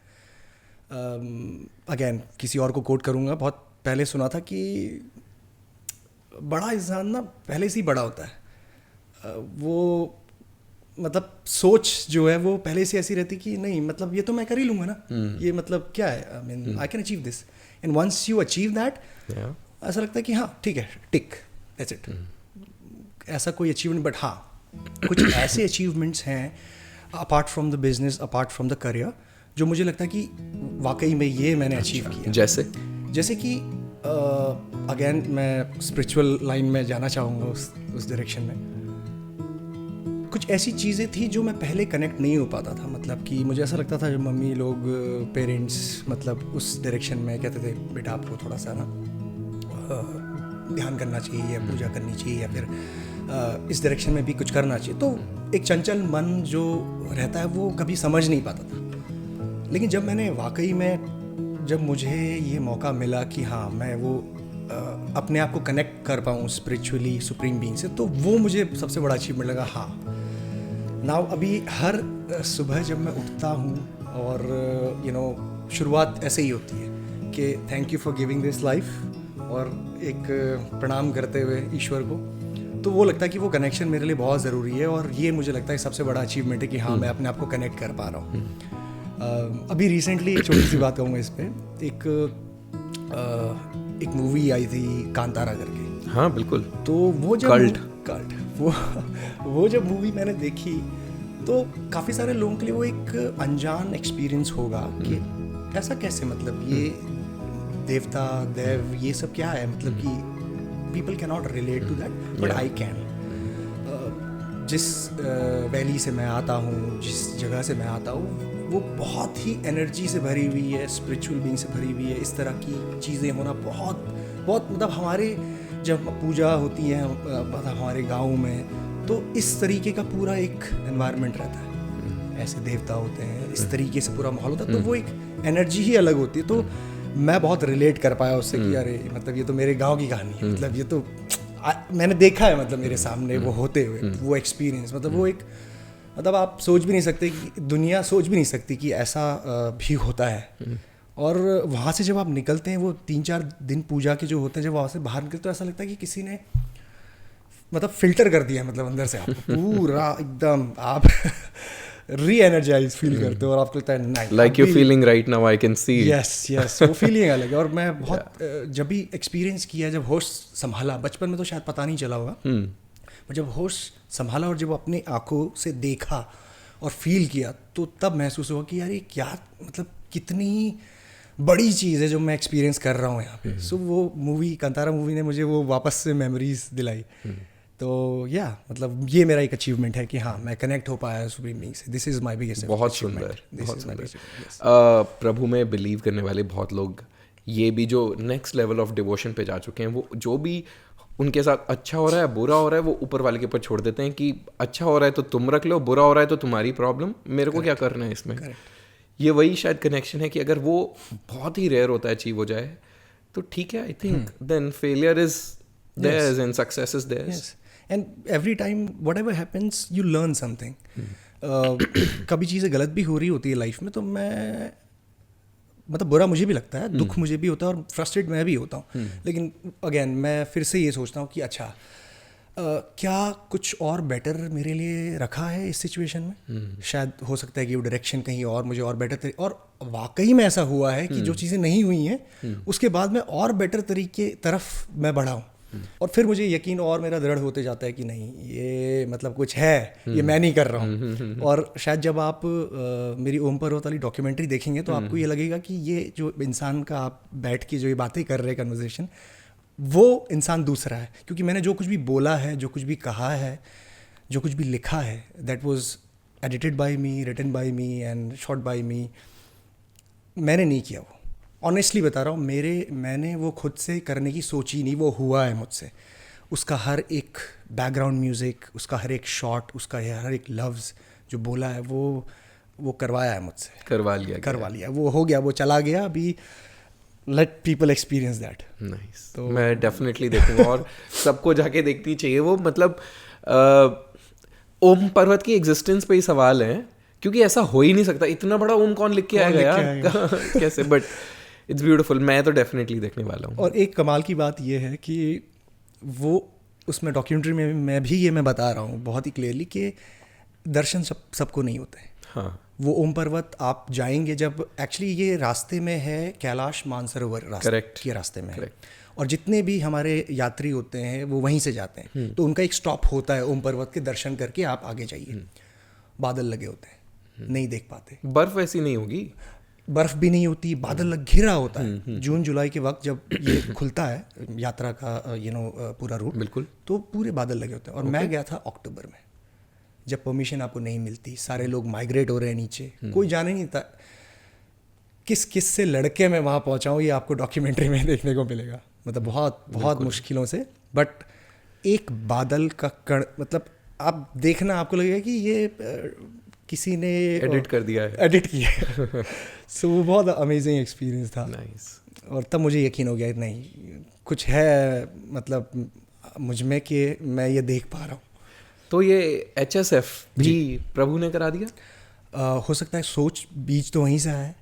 अगेन किसी और को कोट करूँगा, बहुत पहले सुना था कि बड़ा इंसान ना पहले से ही बड़ा होता है. वो मतलब सोच जो है वो पहले से ऐसी रहती कि नहीं, मतलब ये तो मैं कर ही लूँगा ना. ये मतलब क्या है, I mean I can achieve this, and once you achieve that ऐसा लगता है कि हाँ ठीक है, टिक, दैट्स इट. ऐसा कोई अचीवमेंट, बट हाँ कुछ ऐसे अचीवमेंट्स हैं apart from the business, apart from the career, जो मुझे लगता है कि वाकई में ये मैंने अचीव किया. जैसे कि अगेन मैं स्पिरिचुअल लाइन में जाना चाहूँगा, उस डायरेक्शन में. कुछ ऐसी चीज़ें थी जो मैं पहले कनेक्ट नहीं हो पाता था. मतलब कि मुझे ऐसा लगता था जब मम्मी लोग, पेरेंट्स मतलब उस डायरेक्शन में कहते थे बेटा आपको थोड़ा सा ना ध्यान करना चाहिए या पूजा करनी चाहिए या फिर इस डायरेक्शन में भी कुछ करना चाहिए। तो एक चंचल मन जो रहता है वो कभी समझ नहीं पाता था। लेकिन जब मैंने वाकई में, जब मुझे ये मौका मिला कि हाँ मैं वो अपने आप को कनेक्ट कर पाऊँ स्पिरिचुअली सुप्रीम बीइंग से, तो वो मुझे सबसे बड़ा अचीवमेंट लगा। हाँ नाउ अभी हर सुबह जब मैं उठता हूँ और शुरुआत ऐसे ही होती है कि thank you for giving this life, और एक प्रणाम करते हुए ईश्वर को, तो वो लगता है कि वो कनेक्शन मेरे लिए बहुत ज़रूरी है। और ये मुझे लगता है सबसे बड़ा अचीवमेंट है कि हाँ मैं अपने आप को कनेक्ट कर पा रहा हूँ। अभी रिसेंटली एक छोटी सी बात कहूँगा इस पर, एक मूवी आई थी कांतारा करके। हाँ बिल्कुल। तो वो जब कल्ट वो जब मूवी मैंने देखी तो काफ़ी सारे लोगों के लिए वो एक अनजान एक्सपीरियंस होगा कि ऐसा कैसे, मतलब ये देवता देव ये सब क्या है, मतलब कि people can not relate to that but I can. जिस वैली से मैं आता हूँ, जिस जगह से मैं आता हूँ, वो बहुत ही एनर्जी से भरी हुई है, स्पिरिचुअल बीइंग से भरी हुई है। इस तरह की चीज़ें होना बहुत बहुत, मतलब हमारे जब पूजा होती है मतलब हमारे गाँव में, तो इस तरीके का पूरा एक एनवायरनमेंट रहता है, ऐसे देवता होते हैं, इस तरीके से पूरा माहौल होता है, तो वो एक एनर्जी ही अलग होती है। तो मैं बहुत रिलेट कर पाया उससे कि अरे मतलब ये तो मेरे गांव की कहानी है, मतलब ये तो मैंने देखा है, मतलब मेरे सामने वो होते हुए वो एक्सपीरियंस, मतलब वो एक, मतलब आप सोच भी नहीं सकते कि दुनिया सोच भी नहीं सकती कि ऐसा भी होता है। और वहाँ से जब आप निकलते हैं, वो 3-4 दिन पूजा के जो होते हैं, जब वहाँ से बाहर निकलते तो ऐसा लगता है कि किसी ने मतलब फिल्टर कर दिया, मतलब अंदर से आपको पूरा एकदम आप री एनर्जाइज फील करते हो और आपको लगता है nice, like you feeling right now, I can see. Yes वो फीलिंग अलग है। और मैं बहुत जब भी एक्सपीरियंस किया, जब होश संभाला, बचपन में तो शायद पता नहीं चला होगा, पर जब होश संभाला और जब अपनी आंखों से देखा और फील किया, तो तब महसूस हुआ कि यार ये क्या, मतलब कितनी बड़ी चीज़ है जो मैं एक्सपीरियंस कर रहा हूँ यहाँ पे। सो वो मूवी, कांतारा मूवी ने मुझे वो वापस से मेमोरीज दिलाई। तो या मतलब ये मेरा एक अचीवमेंट है कि हाँ मैं कनेक्ट हो पाया सुप्रीम बीइंग से। This is my biggest. बहुत सुंदर, बहुत सुंदर। प्रभु में बिलीव करने वाले बहुत लोग ये भी जो नेक्स्ट लेवल ऑफ डिवोशन पे जा चुके हैं, वो जो भी उनके साथ अच्छा हो रहा है बुरा हो रहा है, वो ऊपर वाले के ऊपर छोड़ देते हैं कि अच्छा हो रहा है तो तुम रख लो, बुरा हो रहा है तो तुम्हारी प्रॉब्लम, मेरे को क्या करना है इसमें। ये वही शायद कनेक्शन है कि अगर वो बहुत ही रेयर होता है अचीव हो जाए तो ठीक है, I think then failure is theirs and success is theirs. Yes. And every time whatever happens you learn something. कभी चीज़ें गलत भी हो रही होती है लाइफ में, तो मैं मतलब बुरा मुझे भी लगता है, दुख मुझे भी होता है और फ्रस्ट्रेट मैं भी होता हूँ। लेकिन अगेन मैं फिर से ये सोचता हूँ कि अच्छा क्या कुछ और बेटर मेरे लिए रखा है इस सिचुएशन में। शायद हो सकता है कि वो डायरेक्शन कहीं और मुझे और बेटर और वाकई में ऐसा हुआ है कि जो चीज़ें नहीं हुई हैं उसके बाद मैं और बेटर तरीके तरफ मैं बढ़ा हूँ। और फिर मुझे यकीन और मेरा दृढ़ होते जाता है कि नहीं ये मतलब कुछ है, ये मैं नहीं कर रहा हूँ। और शायद जब आप मेरी ओम पर्वत वाली डॉक्यूमेंट्री देखेंगे तो आपको ये लगेगा कि ये जो इंसान का आप बैठ के जो ये बातें कर रहे हैं कन्वर्सेशन, वो इंसान दूसरा है। क्योंकि मैंने जो कुछ भी बोला है, जो कुछ भी कहा है, जो कुछ भी लिखा है, that was edited by me, written by me and shot by me. मैंने नहीं किया वो, ऑनेस्टली बता रहा हूँ। मैंने वो खुद से करने की सोची नहीं, वो हुआ है मुझसे। उसका हर एक बैकग्राउंड म्यूज़िक, उसका हर एक शॉट, उसका हर एक लफ्ज़ जो बोला है वो करवाया है मुझसे, करवा लिया, वो हो गया, वो चला गया। अभी let people experience that. Nice. तो मैं डेफिनेटली देखूंगा और सबको जाके देखनी चाहिए वो। मतलब ओम पर्वत की एग्जिस्टेंस पे ही सवाल है, क्योंकि ऐसा हो ही नहीं सकता। इतना बड़ा ओम कौन लिख के आएगा यार कैसे, बट इट्स ब्यूटीफुल। मैं तो डेफिनेटली देखने वाला हूँ। और एक कमाल की बात ये है कि वो उसमें डॉक्यूमेंट्री में मैं भी ये मैं बता रहा हूँ बहुत ही क्लियरली कि दर्शन सबको नहीं होते। हाँ, वो ओम पर्वत आप जाएंगे जब, एक्चुअली ये रास्ते में है, कैलाश मानसरोवर के रास्ते में है। और जितने भी हमारे यात्री होते हैं वो वहीं से जाते हैं, तो उनका एक स्टॉप होता है ओम पर्वत के दर्शन करके आप आगे जाइए। बादल लगे होते हैं, नहीं देख पाते। बर्फ वैसी नहीं होगी, बर्फ भी नहीं होती, बादल घिरा होता है। जून जुलाई के वक्त जब ये खुलता है यात्रा का पूरा रूट, बिल्कुल, तो पूरे बादल लगे होते हैं। और मैं गया था अक्टूबर में, जब परमिशन आपको नहीं मिलती, सारे लोग माइग्रेट हो रहे हैं नीचे, कोई जाने नहीं था। किस से लड़के मैं वहाँ पहुँचा हूँ ये आपको डॉक्यूमेंट्री में देखने को मिलेगा। मतलब बहुत मुश्किलों से, बट एक बादल का कण, मतलब आप देखना आपको लगेगा कि ये किसी ने एडिट कर दिया है, एडिट किया है। सो वो बहुत अमेजिंग एक्सपीरियंस था। नाइस। और तब मुझे यकीन हो गया नहीं कुछ है मतलब मुझ में कि मैं ये देख पा रहा हूँ। तो ये HSF भी प्रभु ने करा दिया? हो सकता है, सोच बीज तो वहीं से आया है।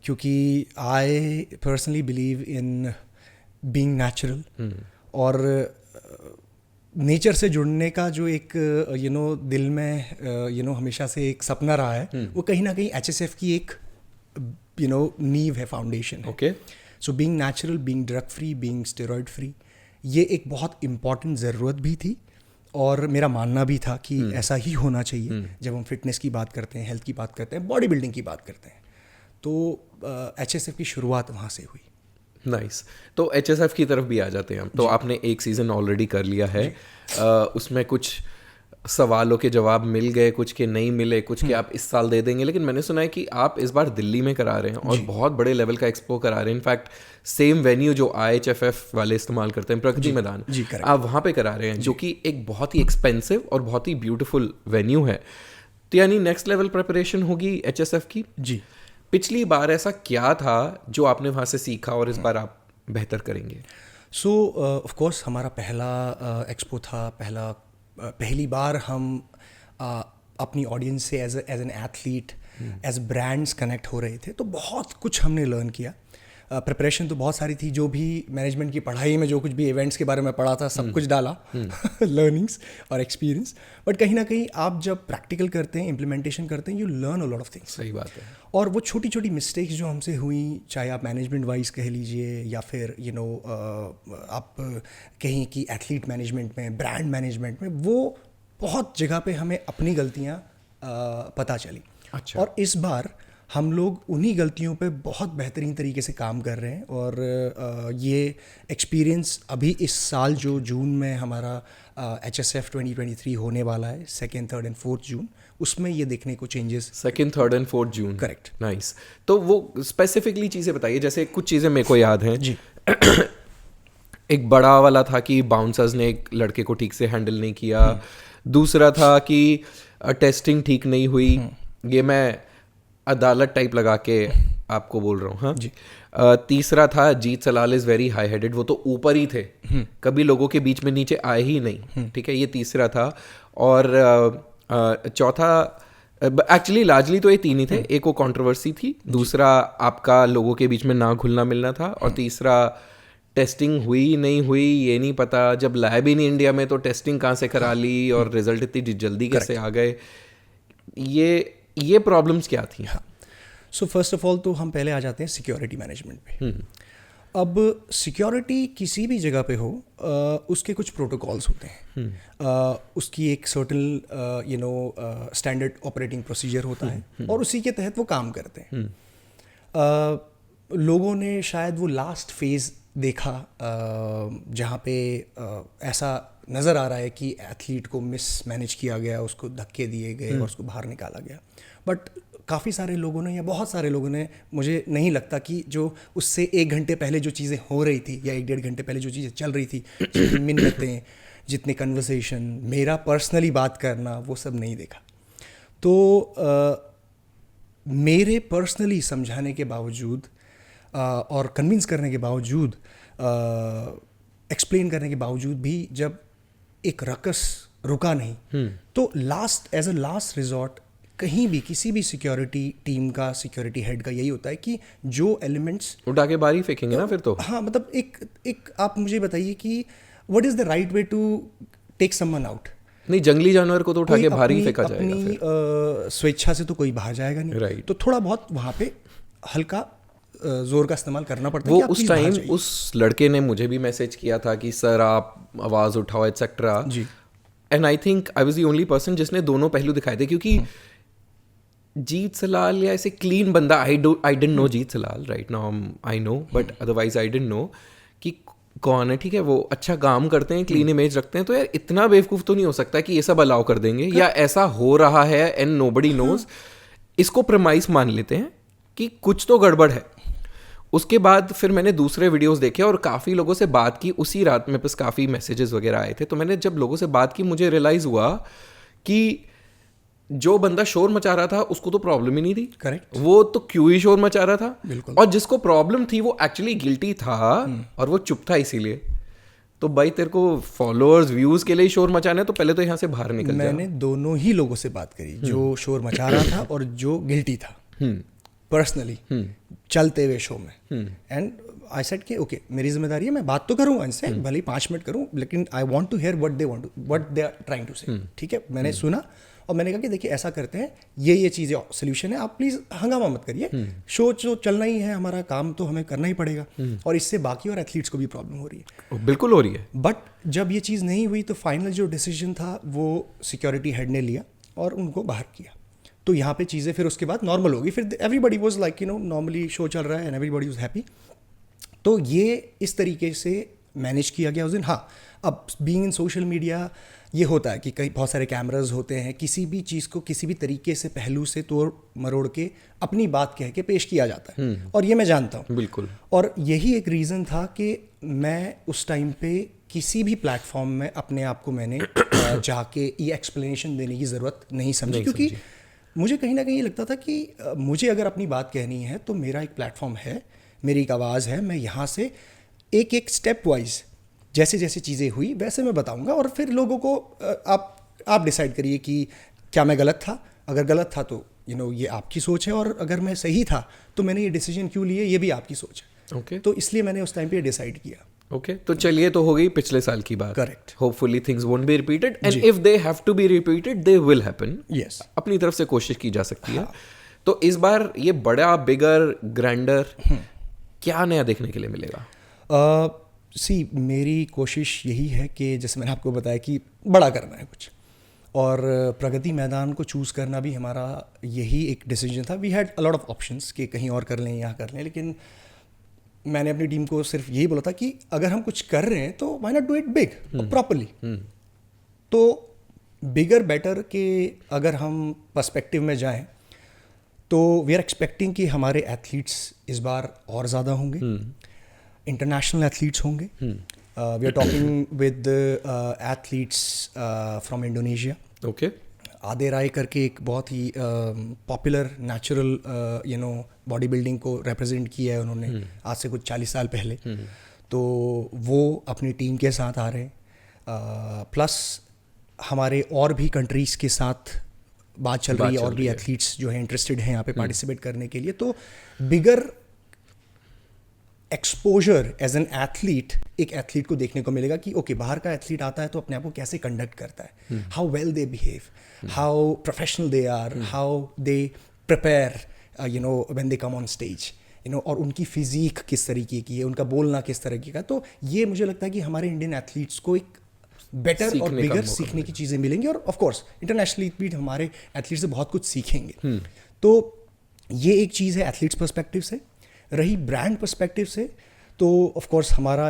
क्योंकि I personally believe in being natural, और नेचर से जुड़ने का जो एक दिल में हमेशा से एक सपना रहा है, वो कहीं ना कहीं HSF की एक नींव है, फाउंडेशन है। Okay. So being natural, being drug free, being steroid free, ये एक बहुत इम्पॉर्टेंट ज़रूरत भी थी, और मेरा मानना भी था कि ऐसा ही होना चाहिए। जब हम फिटनेस की बात करते हैं, हेल्थ की बात करते हैं, बॉडी बिल्डिंग की बात करते हैं, तो HSF की शुरुआत वहाँ से हुई। नाइस। तो HSF की तरफ भी आ जाते हैं हम। तो आपने एक सीज़न ऑलरेडी कर लिया है, उसमें कुछ सवालों के जवाब मिल गए, कुछ के नहीं मिले, कुछ के आप इस साल दे देंगे, लेकिन मैंने सुना है कि आप इस बार दिल्ली में करा रहे हैं और बहुत बड़े लेवल का एक्सपो करा रहे हैं। इनफैक्ट सेम वेन्यू जो IHFF वाले इस्तेमाल करते हैं, प्रगति मैदान, आप वहाँ पे करा रहे हैं, जो कि एक बहुत ही एक्सपेंसिव और बहुत ही ब्यूटीफुल वेन्यू है। तो यानी नेक्स्ट लेवल प्रिपरेशन होगी HSF की। जी। पिछली बार ऐसा क्या था जो आपने वहाँ से सीखा और इस बार आप बेहतर करेंगे? सो ऑफ कोर्स हमारा पहला एक्सपो था, पहली बार हम अपनी ऑडियंस से as an athlete, as brands connect हो रहे थे, तो बहुत कुछ हमने लर्न किया। प्रिपरेशन तो बहुत सारी थी, जो भी मैनेजमेंट की पढ़ाई में जो कुछ भी इवेंट्स के बारे में पढ़ा था सब कुछ डाला, लर्निंग्स और एक्सपीरियंस। बट कहीं ना कहीं आप जब प्रैक्टिकल करते हैं, इम्प्लीमेंटेशन करते हैं, you learn a lot of things. सही बात है। और वो छोटी छोटी मिस्टेक्स जो हमसे हुई, चाहे आप मैनेजमेंट वाइज कह लीजिए, या फिर आप कहीं कि एथलीट मैनेजमेंट में, ब्रांड मैनेजमेंट में, वो बहुत जगह पे हमें अपनी गलतियाँ पता चली। अच्छा। और इस बार हम लोग उन्हीं गलतियों पे बहुत बेहतरीन तरीके से काम कर रहे हैं, और ये एक्सपीरियंस अभी इस साल जो जून में हमारा HSF 2023 होने वाला है, 2nd, 3rd and 4th जून, उसमें ये देखने को changes. 2nd, 3rd and 4th June. Correct. Nice. तो वो स्पेसिफिकली चीज़ें बताइए, जैसे कुछ चीज़ें मेरे को याद हैं जी। एक बड़ा वाला था कि बाउंसर्स ने एक लड़के को ठीक से हैंडल नहीं किया। दूसरा था कि टेस्टिंग ठीक नहीं हुई। ये मैं अदालत टाइप लगा के आपको बोल रहा हूँ। हाँ जी। तीसरा था जीत सलाल इज़ वेरी हाई हेडेड, वो तो ऊपर ही थे, कभी लोगों के बीच में नीचे आए ही नहीं। ठीक है, ये तीसरा था। और चौथा, एक्चुअली लार्जली तो ये तीन ही थे। एक वो कंट्रोवर्सी थी, दूसरा आपका लोगों के बीच में ना घुलना मिलना था, और तीसरा टेस्टिंग हुई नहीं हुई ये नहीं पता। जब लैब ही नहीं इंडिया में तो टेस्टिंग कहाँ से करा ली, और रिजल्ट इतनी जल्दी कैसे आ गए, ये प्रॉब्लम्स क्या थी? हाँ। सो फर्स्ट ऑफ ऑल तो हम पहले आ जाते हैं सिक्योरिटी मैनेजमेंट पे। अब सिक्योरिटी किसी भी जगह पे हो, उसके कुछ प्रोटोकॉल्स होते हैं। उसकी एक सर्टेन स्टैंडर्ड ऑपरेटिंग प्रोसीजर होता है, और उसी के तहत वो काम करते हैं। लोगों ने शायद वो लास्ट फेज़ देखा जहाँ पे ऐसा नज़र आ रहा है कि एथलीट को मिसमैनेज किया गया, उसको धक्के दिए गए और उसको बाहर निकाला गया। बट काफ़ी सारे लोगों ने, या बहुत सारे लोगों ने, मुझे नहीं लगता कि जो उससे 1 घंटे पहले जो चीज़ें हो रही थी, या 1-1.5 घंटे पहले जो चीज़ें चल रही थी, जितनी मिन्नतें, जितने कन्वर्सेशन, मेरा पर्सनली बात करना, वो सब नहीं देखा। तो मेरे पर्सनली समझाने के बावजूद और कन्विंस करने के बावजूद, एक्सप्लेन करने के बावजूद भी जब एक रकस रुका नहीं, तो एज अ लास्ट रिजॉर्ट कहीं भी किसी भी सिक्योरिटी टीम का, सिक्योरिटी हेड का यही होता है कि जो एलिमेंट्स उठा के बाहर ही फेंकेंगे ना फिर तो। हाँ, मतलब एक आप मुझे बताइए कि what is the right way to take someone out. नहीं, जंगली जानवर को तो उठा के बाहर ही फेंका जाएगा। अपनी स्वेच्छा से तो कोई बाहर जाएगा नहीं। राइट। तो थोड़ा बहुत वहाँ पे हल्का जोर का इस्तेमाल करना पड़ता है। वो उस टाइम उस लड़के ने मुझे भी मैसेज किया था कि सर आप आवाज़ उठाओ एटसेट्रा जी। And I think I was the only person जिसने दोनों पहलू दिखाए थे, क्योंकि जीत सलाल या ऐसे क्लीन बंदा, I didn't know Jeet Salal, right now I know, but otherwise I didn't know कि कौन है। ठीक है, वो अच्छा काम करते हैं, क्लीन इमेज रखते हैं, तो यार इतना बेवकूफ़ तो नहीं हो सकता कि ये सब अलाउ कर देंगे, या ऐसा हो रहा है एंड नोबडी नोज। इसको प्रमाइस मान लेते हैं कि कुछ तो गड़बड़ है। उसके बाद फिर मैंने दूसरे वीडियोस देखे और काफ़ी लोगों से बात की उसी रात में, बस काफ़ी मैसेजेस वगैरह आए थे। तो मैंने जब लोगों से बात की मुझे रियलाइज़ हुआ कि जो बंदा शोर मचा रहा था उसको तो प्रॉब्लम ही नहीं थी। करेक्ट। वो तो क्यों ही शोर मचा रहा था। बिल्कुल। और जिसको प्रॉब्लम थी वो एक्चुअली गिल्टी था और वो चुप था इसीलिए। तो भाई तेरे को फॉलोअर्स व्यूज के लिए शोर मचाना है तो पहले तो यहाँ से बाहर निकल जा। मैंने दोनों ही लोगों से बात करी, जो शोर मचा रहा था और जो गिल्टी था पर्सनली चलते हुए शो में। एंड आई सेड कि ओके मेरी जिम्मेदारी है, मैं बात तो करूँगा इनसे, भले ही 5 मिनट करूँ, लेकिन I want to hear what they are trying to say. ठीक है, मैंने सुना और मैंने कहा कि देखिए ऐसा करते हैं, ये चीज़ें सोल्यूशन है, आप प्लीज़ हंगामा मत करिए, शो जो चलना ही है, हमारा काम तो हमें करना ही पड़ेगा और इससे बाकी और एथलीट्स को भी प्रॉब्लम हो रही है। बिल्कुल हो रही है। बट जब ये चीज़ नहीं हुई तो फाइनल जो डिसीजन था वो सिक्योरिटी हेड ने लिया और उनको बाहर किया। तो यहाँ पे चीज़ें फिर उसके बाद नॉर्मल हो गई। फिर everybody was like normally show चल रहा है एंड एवरीबडी वॉज हैप्पी। तो ये इस तरीके से मैनेज किया गया उस दिन। हाँ, अब बीइंग इन सोशल मीडिया ये होता है कि कई बहुत सारे कैमराज होते हैं, किसी भी चीज़ को किसी भी तरीके से पहलू से तोड़ मरोड़ के अपनी बात कह के पेश किया जाता है और ये मैं जानता हूँ। बिल्कुल। और यही एक रीज़न था कि मैं उस टाइम पे किसी भी प्लेटफॉर्म में अपने आप को मैंने जाके ये एक्सप्लेनेशन देने की ज़रूरत नहीं समझी, क्योंकि मुझे कहीं ना कहीं लगता था कि मुझे अगर अपनी बात कहनी है तो मेरा एक प्लेटफॉर्म है, मेरी एक आवाज़ है, मैं यहाँ से एक एक स्टेप वाइज जैसे जैसे चीज़ें हुई वैसे मैं बताऊंगा और फिर लोगों को आप डिसाइड करिए कि क्या मैं गलत था। अगर गलत था तो ये आपकी सोच है, और अगर मैं सही था तो मैंने ये डिसीजन क्यों लिए ये भी आपकी सोच है। ओके। तो इसलिए मैंने उस टाइम पे डिसाइड किया। ओके, तो चलिए, तो हो गई पिछले साल की बात। Correct. Hopefully things won't be repeated and if they have to be repeated they will happen. Yes, अपनी तरफ से कोशिश की जा सकती है। तो इस बार ये बड़ा बिगर ग्रैंडर क्या नया देखने के लिए मिलेगा? मेरी कोशिश यही है कि जैसे मैंने आपको बताया कि बड़ा करना है कुछ, और प्रगति मैदान को चूज़ करना भी हमारा यही एक डिसीजन था। We had a lot of options कि कहीं और कर लें, यहाँ कर लें, लेकिन मैंने अपनी टीम को सिर्फ यही बोला था कि अगर हम कुछ कर रहे हैं तो why not do it big properly. तो बिगर बेटर के अगर हम पर्सपेक्टिव में जाएं तो वी आर एक्सपेक्टिंग कि हमारे एथलीट्स इस बार और ज़्यादा होंगे, इंटरनेशनल एथलीट्स होंगे। We are talking with athletes from Indonesia. Okay. आदे राय करके एक बहुत ही पॉपुलर नेचुरल बॉडी बिल्डिंग को रिप्रेजेंट किया है उन्होंने आज से कुछ 40 साल पहले। तो वो अपनी टीम के साथ आ रहे हैं, प्लस हमारे और भी कंट्रीज़ के साथ बात चल रही है और भी एथलीट्स जो है इंटरेस्टेड हैं यहाँ पे पार्टिसिपेट करने के लिए। तो बिगर एक्सपोजर एज एन एथलीट, एक एथलीट को देखने को मिलेगा कि ओके बाहर का एथलीट आता है तो अपने आप को कैसे कंडक्ट करता है, how well they behave, how professional they are, how they prepare when they come on stage, और उनकी फिजिक किस तरीके की है, उनका बोलना किस तरीके का। तो ये मुझे लगता है कि हमारे इंडियन एथलीट्स को एक बेटर और बिगर सीखने की चीज़ें मिलेंगी, और ऑफ कोर्स इंटरनेशनली भी हमारे एथलीट से बहुत कुछ सीखेंगे। तो ये एक चीज़ है एथलीट्स पर्सपेक्टिव से। रही ब्रांड पर्सपेक्टिव से तो ऑफ कोर्स हमारा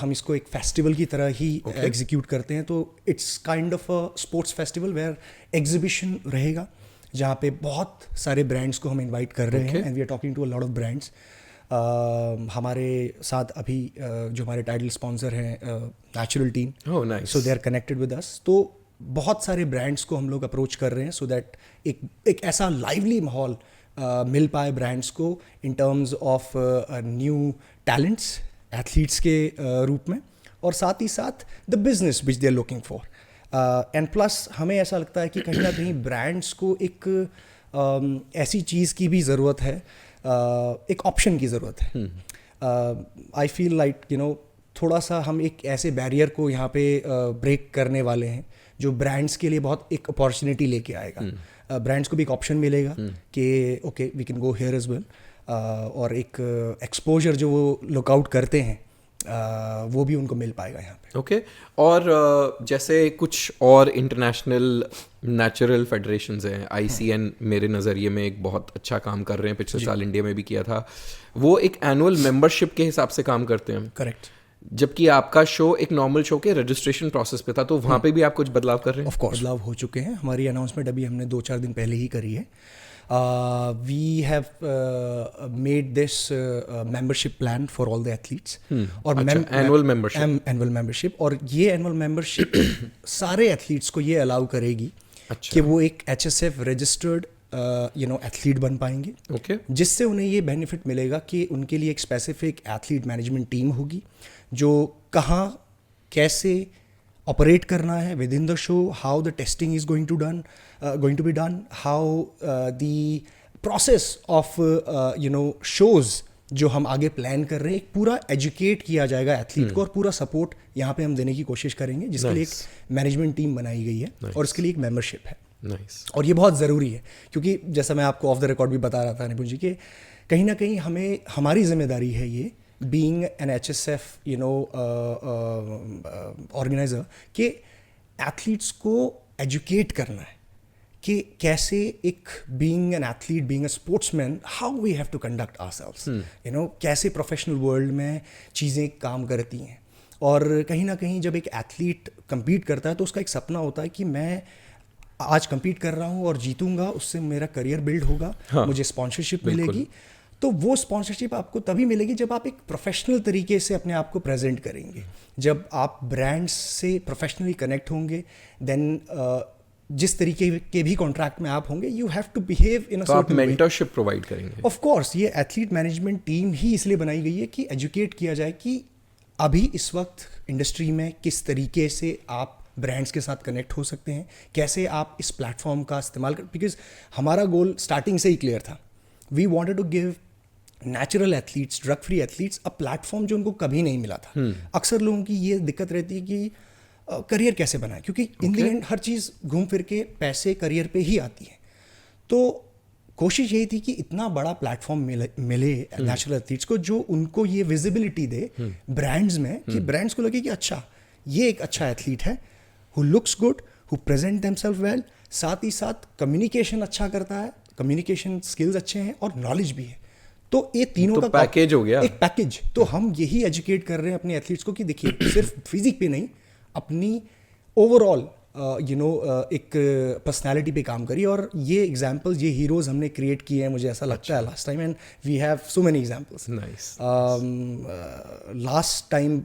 हम इसको एक फेस्टिवल की तरह ही एग्जीक्यूट करते हैं। तो it's kind of a sports festival where exhibition रहेगा जहाँ पे बहुत सारे ब्रांड्स को हम इनवाइट कर रहे हैं and we are talking to a lot of brands. हमारे साथ अभी जो हमारे टाइटल स्पॉन्सर हैं natural team, so they are connected with us. तो बहुत सारे ब्रांड्स को हम लोग अप्रोच कर रहे हैं सो दैट एक ऐसा लाइवली माहौल मिल पाए ब्रांड्स को in terms of new talents athletes के रूप में, और साथ ही साथ the business which they are looking for. And plus हमें ऐसा लगता है कि कहीं ना कहीं ब्रांड्स को एक ऐसी चीज़ की भी ज़रूरत है, एक ऑप्शन की ज़रूरत है। आई फील लाइक थोड़ा सा हम एक ऐसे बैरियर को यहाँ पे ब्रेक करने वाले हैं जो ब्रांड्स के लिए बहुत एक अपॉर्चुनिटी लेके आएगा। ब्रांड्स को भी एक ऑप्शन मिलेगा कि okay we can go here as well, और एक एक्सपोजर जो वो लुकआउट करते हैं वो भी उनको मिल पाएगा यहाँ पे। ओके। और जैसे कुछ और इंटरनेशनल नेचुरल फेडरेशंस हैं, ICN मेरे नज़रिए में एक बहुत अच्छा काम कर रहे हैं, पिछले साल इंडिया में भी किया था। वो एक एनुअल मेंबरशिप के हिसाब से काम करते हैं। करेक्ट। जबकि आपका शो एक नॉर्मल शो के रजिस्ट्रेशन प्रोसेस पे था, तो वहाँ पे भी आप कुछ बदलाव कर रहे हैं? ऑफ कोर्स बदलाव हो चुके हैं। हमारी अनाउंसमेंट अभी हमने 2-4 दिन पहले ही करी है। we have made this membership plan for all the athletes. और annual membership. Annual membership, और ये annual membership सारे athletes को ये allow करेगी कि वो एक HSF registered एथलीट बन पाएंगे. Okay. जिससे उन्हें ये बेनिफिट मिलेगा कि उनके लिए एक स्पेसिफिक एथलीट मैनेजमेंट टीम होगी जो कहाँ कैसे ऑपरेट करना है within the show, how the testing is going to be done, how the process of shows जो हम आगे प्लान कर रहे हैं, एक पूरा एजुकेट किया जाएगा एथलीट को, और पूरा सपोर्ट यहाँ पे हम देने की कोशिश करेंगे, जिसके लिए एक मैनेजमेंट टीम बनाई गई है और इसके लिए एक मेंबरशिप है. और ये बहुत ज़रूरी है क्योंकि जैसा मैं आपको ऑफ द रिकॉर्ड भी बता रहा था निपुण जी, कि कहीं ना कहीं हमें हमारी जिम्मेदारी है ये बीइंग एन HSF ऑर्गेनाइजर कि एथलीट्स को एजुकेट करना है कि कैसे एक being an athlete, being a sportsman, how we have to conduct ourselves, कैसे प्रोफेशनल वर्ल्ड में चीज़ें काम करती हैं. और कहीं ना कहीं जब एक एथलीट compete करता है तो उसका एक सपना होता है कि मैं आज compete कर रहा हूँ और जीतूंगा, उससे मेरा करियर बिल्ड होगा, मुझे स्पॉन्सरशिप मिलेगी. तो वो स्पॉन्सरशिप आपको तभी मिलेगी जब आप एक प्रोफेशनल तरीके से अपने आप को प्रेजेंट करेंगे, जब आप ब्रांड्स से प्रोफेशनली कनेक्ट होंगे, देन जिस तरीके के भी कॉन्ट्रैक्ट में आप होंगे, you have to behave in a certain way. Mentorship provide करेंगे. ऑफ कोर्स ये एथलीट मैनेजमेंट टीम ही इसलिए बनाई गई है कि एजुकेट किया जाए कि अभी इस वक्त इंडस्ट्री में किस तरीके से आप ब्रांड्स के साथ कनेक्ट हो सकते हैं, कैसे आप इस प्लेटफॉर्म का इस्तेमाल कर, बिकॉज हमारा गोल स्टार्टिंग से ही क्लियर था. We wanted to give natural athletes, drug free athletes a platform जो उनको कभी नहीं मिला था. अक्सर लोगों की ये दिक्कत रहती है कि करियर कैसे बनाए, क्योंकि इन द एंड हर चीज़ घूम फिर के पैसे करियर पे ही आती है. तो कोशिश यही थी कि इतना बड़ा प्लेटफॉर्म मिले नेचुरल एथलीट्स को, जो उनको ये विजिबिलिटी दे ब्रांड्स में, कि ब्रांड्स को लगे कि अच्छा ये एक अच्छा एथलीट है, who looks good, who present themself well, साथ ही साथ कम्युनिकेशन अच्छा करता है, कम्युनिकेशन स्किल्स अच्छे हैं और नॉलेज भी है. तो ये तीनों का पैकेज हो गया, एक पैकेज. तो हम यही एजुकेट कर रहे हैं अपने एथलीट्स को कि देखिए सिर्फ फिजिक पे नहीं, अपनी ओवरऑल एक पर्सनालिटी पे काम करिए. और ये एग्जांपल्स, ये हीरोज हमने क्रिएट किए हैं, मुझे ऐसा लगता है last time, and we have so many examples. Last time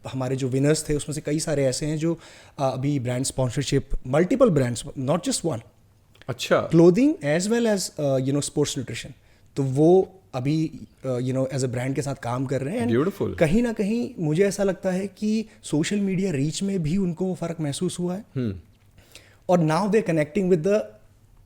हमारे जो विनर्स थे उसमें से कई सारे ऐसे हैं जो अभी brand sponsorship, multiple brands, not just one, अच्छा, clothing as well as sports nutrition, तो वो अभी एज अ ब्रांड के साथ काम कर रहे हैं. ब्यूटीफुल. कहीं ना कहीं मुझे ऐसा लगता है कि सोशल मीडिया रीच में भी उनको वो फर्क महसूस हुआ है, और now they connecting with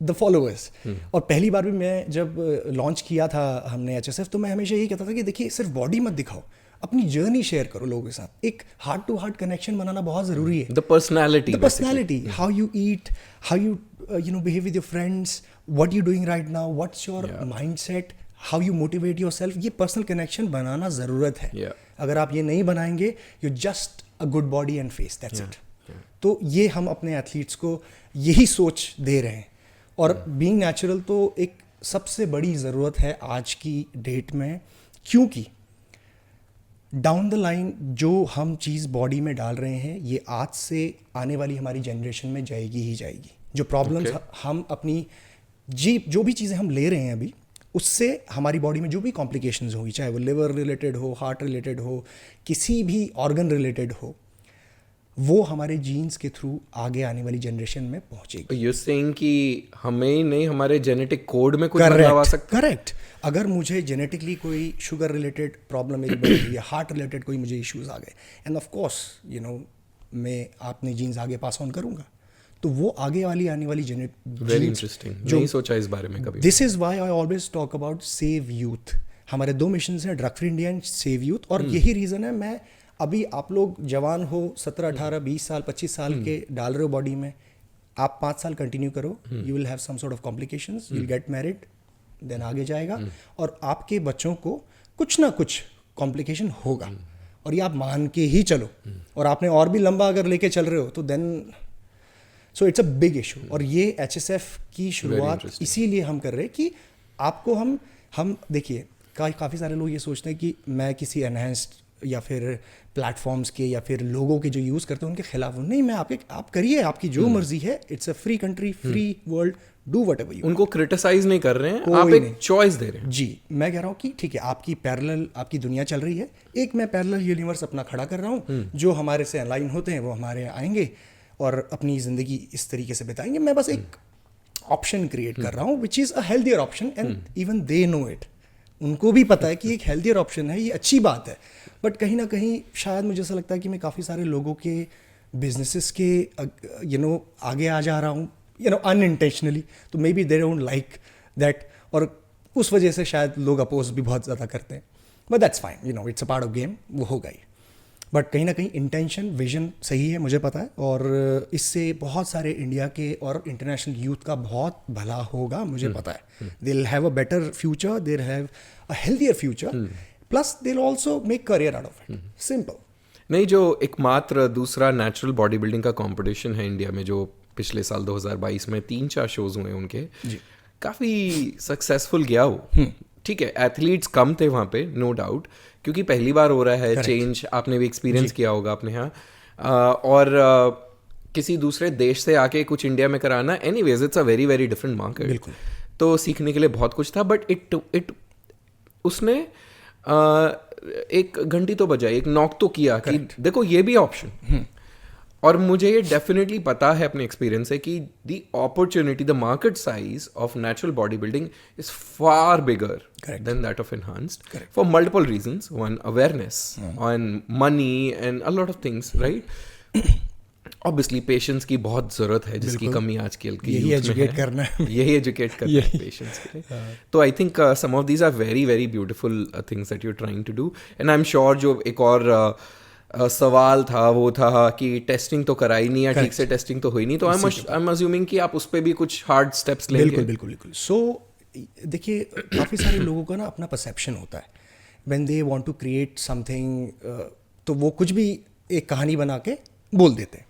the followers. और पहली बार भी मैं जब लॉन्च किया था हमने HSF, तो मैं हमेशा यही कहता था कि देखिए सिर्फ बॉडी मत दिखाओ, अपनी जर्नी शेयर करो लोगों के साथ. एक हार्ट टू हार्ट कनेक्शन बनाना बहुत ज़रूरी है. The personality, how you eat, how you behave with your friends, what you doing right now, what's your mindset, how you motivate your self. ये पर्सनल कनेक्शन बनाना ज़रूरत है. अगर आप ये नहीं बनाएंगे, you just a good body and face, that's it. तो ये हम अपने एथलीट्स को यही सोच दे रहे हैं. और बीइंग नेचुरल तो एक सबसे बड़ी ज़रूरत है आज की डेट में, क्योंकि डाउन द लाइन जो हम चीज़ बॉडी में डाल रहे हैं, ये आज से आने वाली हमारी जनरेशन में जाएगी ही जाएगी. जो प्रॉब्लम्स हम अपनी जो भी चीज़ें हम ले रहे हैं अभी, उससे हमारी बॉडी में जो भी कॉम्प्लिकेशंस होगी, चाहे वो लिवर रिलेटेड हो, हार्ट रिलेटेड हो, किसी भी ऑर्गन रिलेटेड हो, वो हमारे जीन्स के थ्रू आगे आने वाली जनरेशन में पहुंचेगी. यू सेइंग कि हमें नहीं, हमारे जेनेटिक कोड में कुछ बदलाव आ सकता है. करेक्ट. अगर मुझे जेनेटिकली कोई शुगर रिलेटेड प्रॉब्लम मेरी बढ़ गई है, हार्ट रिलेटेड कोई मुझे इश्यूज आ गए, एंड ऑफ कोर्स मैं अपने जीन्स आगे पास ऑन करूँगा, तो वो आगे आने वाली वेरी इंटरेस्टिंग. नहीं सोचा इस बारे में कभी. This is why I always talk about save youth. हमारे 2 मिशन हैं, drug free India and save youth. और यही रीज़न है, मैं अभी आप लोग जवान हो, 17, 18, 20 साल, 25 साल के डाल रहे हो बॉडी में, आप 5 साल कंटिन्यू करो, you will have some sort of complications, you will get married, then आगे जाएगा, और आपके बच्चों को कुछ ना कुछ कॉम्प्लिकेशन होगा. और ये आप मान के ही चलो, और आपने और भी लंबा अगर लेके चल रहे हो तो then so it's a big issue. और ये HSF की शुरुआत इसीलिए हम कर रहे हैं कि आपको हम देखिए, काफ़ी सारे लोग ये सोचते हैं कि मैं किसी एनहेंस्ड या फिर प्लेटफॉर्म्स के या फिर लोगों के जो यूज़ करते हैं उनके खिलाफ हूँ. नहीं, मैं आप करिए, आपकी जो मर्जी है. It's a free country, free world, do whatever you. उनको क्रिटिसाइज नहीं कर रहे हैं, कोई आप एक नहीं। चॉइस दे रहे हैं। जी, मैं कह रहा हूँ कि ठीक है, आपकी पैरेलल आपकी दुनिया चल रही है, एक मैं पैरेलल यूनिवर्स अपना खड़ा कर रहा हूँ, जो हमारे से अलाइन होते हैं वो हमारे यहाँ आएंगे और अपनी ज़िंदगी इस तरीके से बिताएंगे। मैं बस एक ऑप्शन क्रिएट कर रहा हूँ which is a healthier option, and even they know it. उनको भी पता है कि एक हेल्दियर ऑप्शन है, ये अच्छी बात है। बट कहीं ना कहीं शायद मुझे ऐसा लगता है कि मैं काफ़ी सारे लोगों के बिजनेसेस के आगे आ जा रहा हूँ, अनइंटेंशनली। तो may be they don't like that, और उस वजह से शायद लोग अपोज भी बहुत ज़्यादा करते हैं। But that's fine, it's a part of game, वो होगा ही। बट कहीं ना कहीं इंटेंशन, विजन सही है, मुझे पता है, और इससे बहुत सारे इंडिया के और इंटरनेशनल यूथ का बहुत भला होगा, मुझे पता है। They will have a better future, they will have a healthier future, plus they will also make career out of it. Simple. नहीं, जो एकमात्र दूसरा नेचुरल बॉडी बिल्डिंग का कंपटीशन है इंडिया में, जो पिछले साल 2022 में 3-4 शोज हुए उनके, काफ़ी सक्सेसफुल गया वो। ठीक है, एथलीट्स कम थे वहाँ पे, नो डाउट, क्योंकि पहली बार हो रहा है चेंज, आपने भी एक्सपीरियंस किया होगा अपने यहाँ। और किसी दूसरे देश से आके कुछ इंडिया में कराना, anyways it's a very very different market. बिल्कुल। तो सीखने के लिए बहुत कुछ था, बट उसने एक घंटी तो बजाई, एक नॉक तो किया कि देखो ये भी ऑप्शन। और मुझे ये डेफिनेटली पता है अपने एक्सपीरियंस से कि the opportunity, the market size of natural body building is far bigger than that of enhanced for multiple reasons. One, awareness on money and a lot of things, right. Obviously patience की बहुत जरूरत है, जिसकी कमी आजकल की यही educate करना है, यही एजुकेट करना है पेशेंस के लिए। तो I think some of these are very very beautiful things that you are trying to do, and I am sure जो एक और सवाल था वो था कि टेस्टिंग तो कराई नहीं, या ठीक से टेस्टिंग तो हुई नहीं, तो आई एम अज्यूमिंग कि आप उस पर भी कुछ हार्ड स्टेप्स लेंगे। बिल्कुल बिल्कुल बिल्कुल। सो देखिए, काफ़ी सारे लोगों का ना अपना परसेप्शन होता है, when they want to create something, तो वो कुछ भी एक कहानी बना के बोल देते हैं।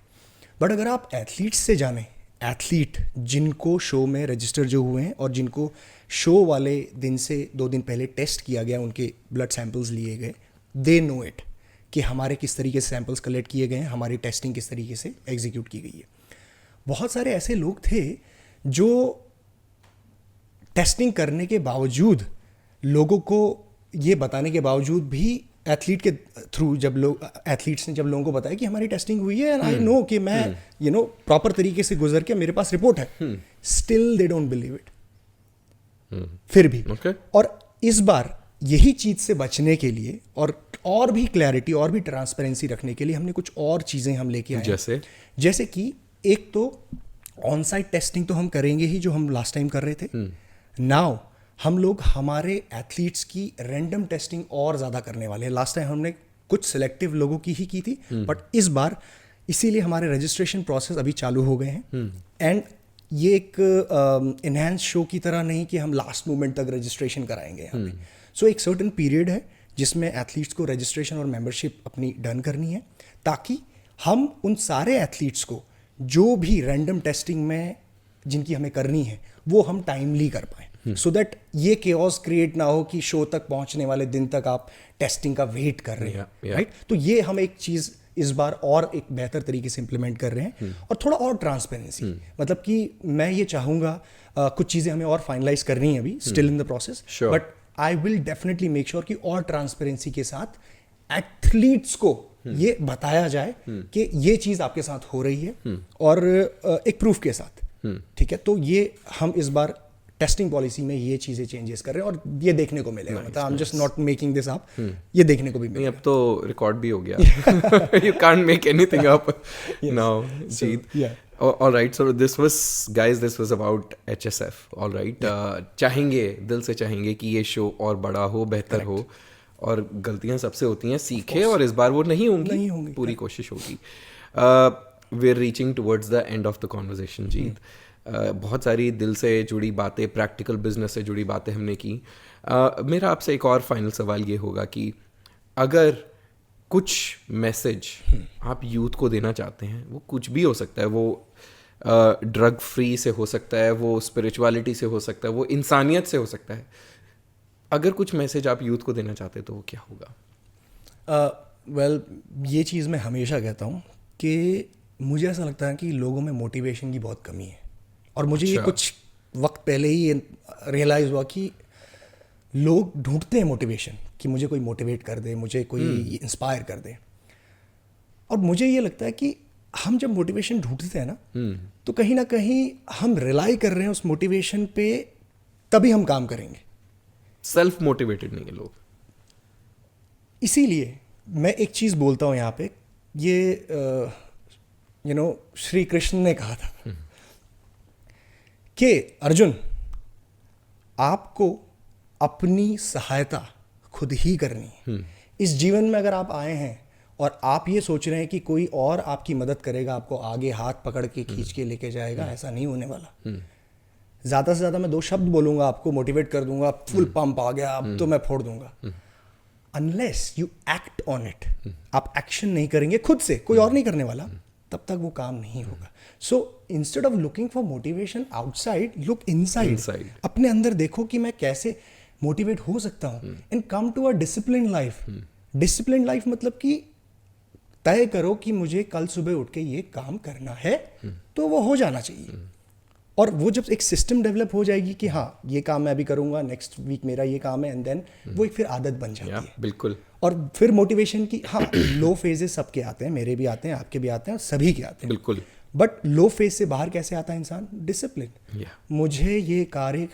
बट अगर आप एथलीट्स से जाने, एथलीट जिनको शो में रजिस्टर जो हुए हैं और जिनको शो वाले दिन से 2 दिन पहले टेस्ट किया गया, उनके ब्लड सैंपल्स लिए गए, दे नो इट कि हमारे किस तरीके से सैंपल्स कलेक्ट किए गए हैं, हमारी टेस्टिंग किस तरीके से एग्जीक्यूट की गई है। बहुत सारे ऐसे लोग थे जो टेस्टिंग करने के बावजूद, लोगों को ये बताने के बावजूद भी, एथलीट के थ्रू जब एथलीट्स ने जब लोगों को बताया कि हमारी टेस्टिंग हुई है, एंड आई नो कि मैं प्रॉपर तरीके से गुजर के मेरे पास रिपोर्ट है, still they don't believe it. फिर भी और इस बार यही चीज से बचने के लिए और भी क्लैरिटी और भी ट्रांसपेरेंसी रखने के लिए हमने कुछ और चीजें हम लेके आए। जैसे कि एक तो ऑन साइट टेस्टिंग तो हम करेंगे ही, जो हम लास्ट टाइम कर रहे थे। नाउ हम लोग हमारे एथलीट्स की रैंडम टेस्टिंग और ज़्यादा करने वाले हैं। लास्ट टाइम हमने कुछ सिलेक्टिव लोगों की ही की थी, बट इस बार इसीलिए हमारे रजिस्ट्रेशन प्रोसेस अभी चालू हो गए हैं। एंड ये एक इनहैंस शो की तरह नहीं कि हम लास्ट मोमेंट तक रजिस्ट्रेशन कराएंगे यहाँ पे। सो एक सर्टन पीरियड है जिसमें एथलीट्स को रजिस्ट्रेशन और मेंबरशिप अपनी डन करनी है, ताकि हम उन सारे एथलीट्स को जो भी रैंडम टेस्टिंग में जिनकी हमें करनी है वो हम टाइमली कर पाएँ, सो दैट ये केओस क्रिएट ना हो कि शो तक पहुंचने वाले दिन तक आप टेस्टिंग का वेट कर रहे हैं, राइट। तो ये हम एक चीज़ इस बार और एक बेहतर तरीके से इम्प्लीमेंट कर रहे हैं, और थोड़ा और ट्रांसपेरेंसी, मतलब कि मैं ये चाहूँगा, कुछ चीज़ें हमें और फाइनलाइज करनी है अभी, still in the process, but I will definitely make sure कि और ट्रांसपेरेंसी के साथ एथलीट्स को ये बताया जाए कि ये चीज़ आपके साथ हो रही है, और एक प्रूफ के साथ, ठीक है। तो ये हम इस बार टेस्टिंग पॉलिसी में ये चीज़ें चेंजेस कर रहे हैं, और ये देखने को मिलेगा। मतलब I am just not making this up, ये देखने को भी मिलेगा। अब तो रिकॉर्ड भी हो गया, you can't make anything up now, Jeet. All right, so this was about HSF. All right, चाहेंगे, दिल से चाहेंगे कि ये शो और बड़ा हो, बेहतर हो, और गलतियां सबसे होती हैं, सीखे, और इस बार वो नहीं होंगी, पूरी कोशिश होगी। we're reaching towards the end of the conversation, जीत। बहुत सारी दिल से जुड़ी बातें, प्रैक्टिकल बिजनेस से जुड़ी बातें हमने की। मेरा आपसे एक और फाइनल सवाल ये होगा कि अगर कुछ मैसेज आप यूथ को देना चाहते हैं, वो कुछ भी हो सकता है, वो ड्रग फ्री से हो सकता है, वो स्पिरिचुअलिटी से हो सकता है, वो इंसानियत से हो सकता है, अगर कुछ मैसेज आप यूथ को देना चाहते हैं तो वो क्या होगा? वेल, ये चीज़ मैं हमेशा कहता हूँ कि मुझे ऐसा लगता है कि लोगों में मोटिवेशन की बहुत कमी है, और मुझे ये कुछ वक्त पहले ही ये रियलाइज़ हुआ कि लोग ढूंढते हैं मोटिवेशन, कि मुझे कोई मोटिवेट कर दे, मुझे कोई इंस्पायर कर दे। और मुझे ये लगता है कि हम जब मोटिवेशन ढूंढते हैं ना, तो कहीं ना कहीं हम रिलाई कर रहे हैं उस मोटिवेशन पे, तभी हम काम करेंगे। सेल्फ मोटिवेटेड नहीं है लोग। इसीलिए मैं एक चीज़ बोलता हूँ यहाँ पे, ये श्री कृष्ण ने कहा था कि अर्जुन, आपको अपनी सहायता खुद ही करनी है। इस जीवन में अगर आप आए हैं और आप ये सोच रहे हैं कि कोई और आपकी मदद करेगा, आपको आगे हाथ पकड़ के खींच के लेके जाएगा, ऐसा नहीं होने वाला। ज़्यादा से ज़्यादा मैं 2 शब्द बोलूँगा, आपको मोटिवेट कर दूंगा, फुल पंप आ गया, अब तो मैं फोड़ दूंगा। Unless you act on it, आप एक्शन नहीं करेंगे खुद से, कोई और नहीं करने वाला, तब तक वो काम नहीं होगा। So instead of looking for motivation outside, look inside. अपने अंदर देखो कि मैं कैसे मोटिवेट हो सकता हूँ, and come to a discipline life. Discipline life मतलब कि तय करो कि मुझे कल सुबह उठ के ये काम करना है, तो वो हो जाना चाहिए। और वो जब एक सिस्टम डेवलप हो जाएगी कि हाँ ये काम मैं अभी करूँगा, नेक्स्ट वीक मेरा ये काम है, एंड देन वो एक फिर आदत बन जाती है। बिल्कुल। और फिर मोटिवेशन की, हाँ लो फेजेस सबके आते हैं, मेरे भी आते हैं, आपके भी आते हैं, सभी के आते हैं। बिल्कुल। बट लो फेज से बाहर कैसे आता है इंसान? डिसिप्लिन। मुझे ये कार्य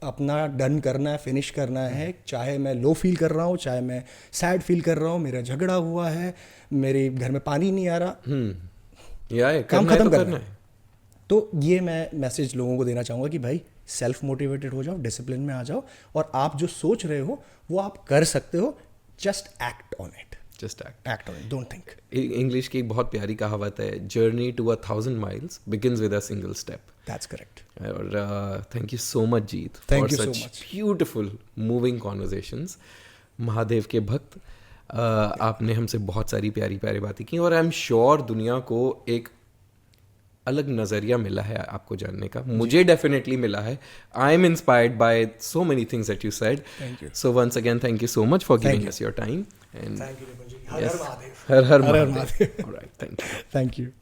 अपना डन करना है, फिनिश करना है, चाहे मैं लो फील कर रहा हूँ, चाहे मैं सैड फील कर रहा हूँ, मेरा झगड़ा हुआ है, मेरे घर में पानी नहीं आ रहा, काम खत्म करना है। तो ये मैं मैसेज लोगों को देना चाहूँगा कि भाई सेल्फ मोटिवेटेड हो जाओ, डिसिप्लिन में आ जाओ, और आप जो सोच रहे हो वो आप कर सकते हो। Just act on it. Just act on it, don't think. English की एक बहुत प्यारी कहावत है, journey to 1000 miles begins with a single step. That's correct. और thank you so much Jeet Thank for you so such much. Beautiful moving conversations. Mahadev के भक्त, आपने हमसे बहुत सारी प्यारी प्यारी बातें की, और आई एम श्योर दुनिया को एक अलग नज़रिया मिला है आपको जानने का। मुझे डेफिनेटली मिला है। I am inspired by so many things that you said. So once again thank you so much for giving us your time. And Thank you, Ripuji. हर हर महादेव। हर हर Mahadev. Alright, thank you. Thank you.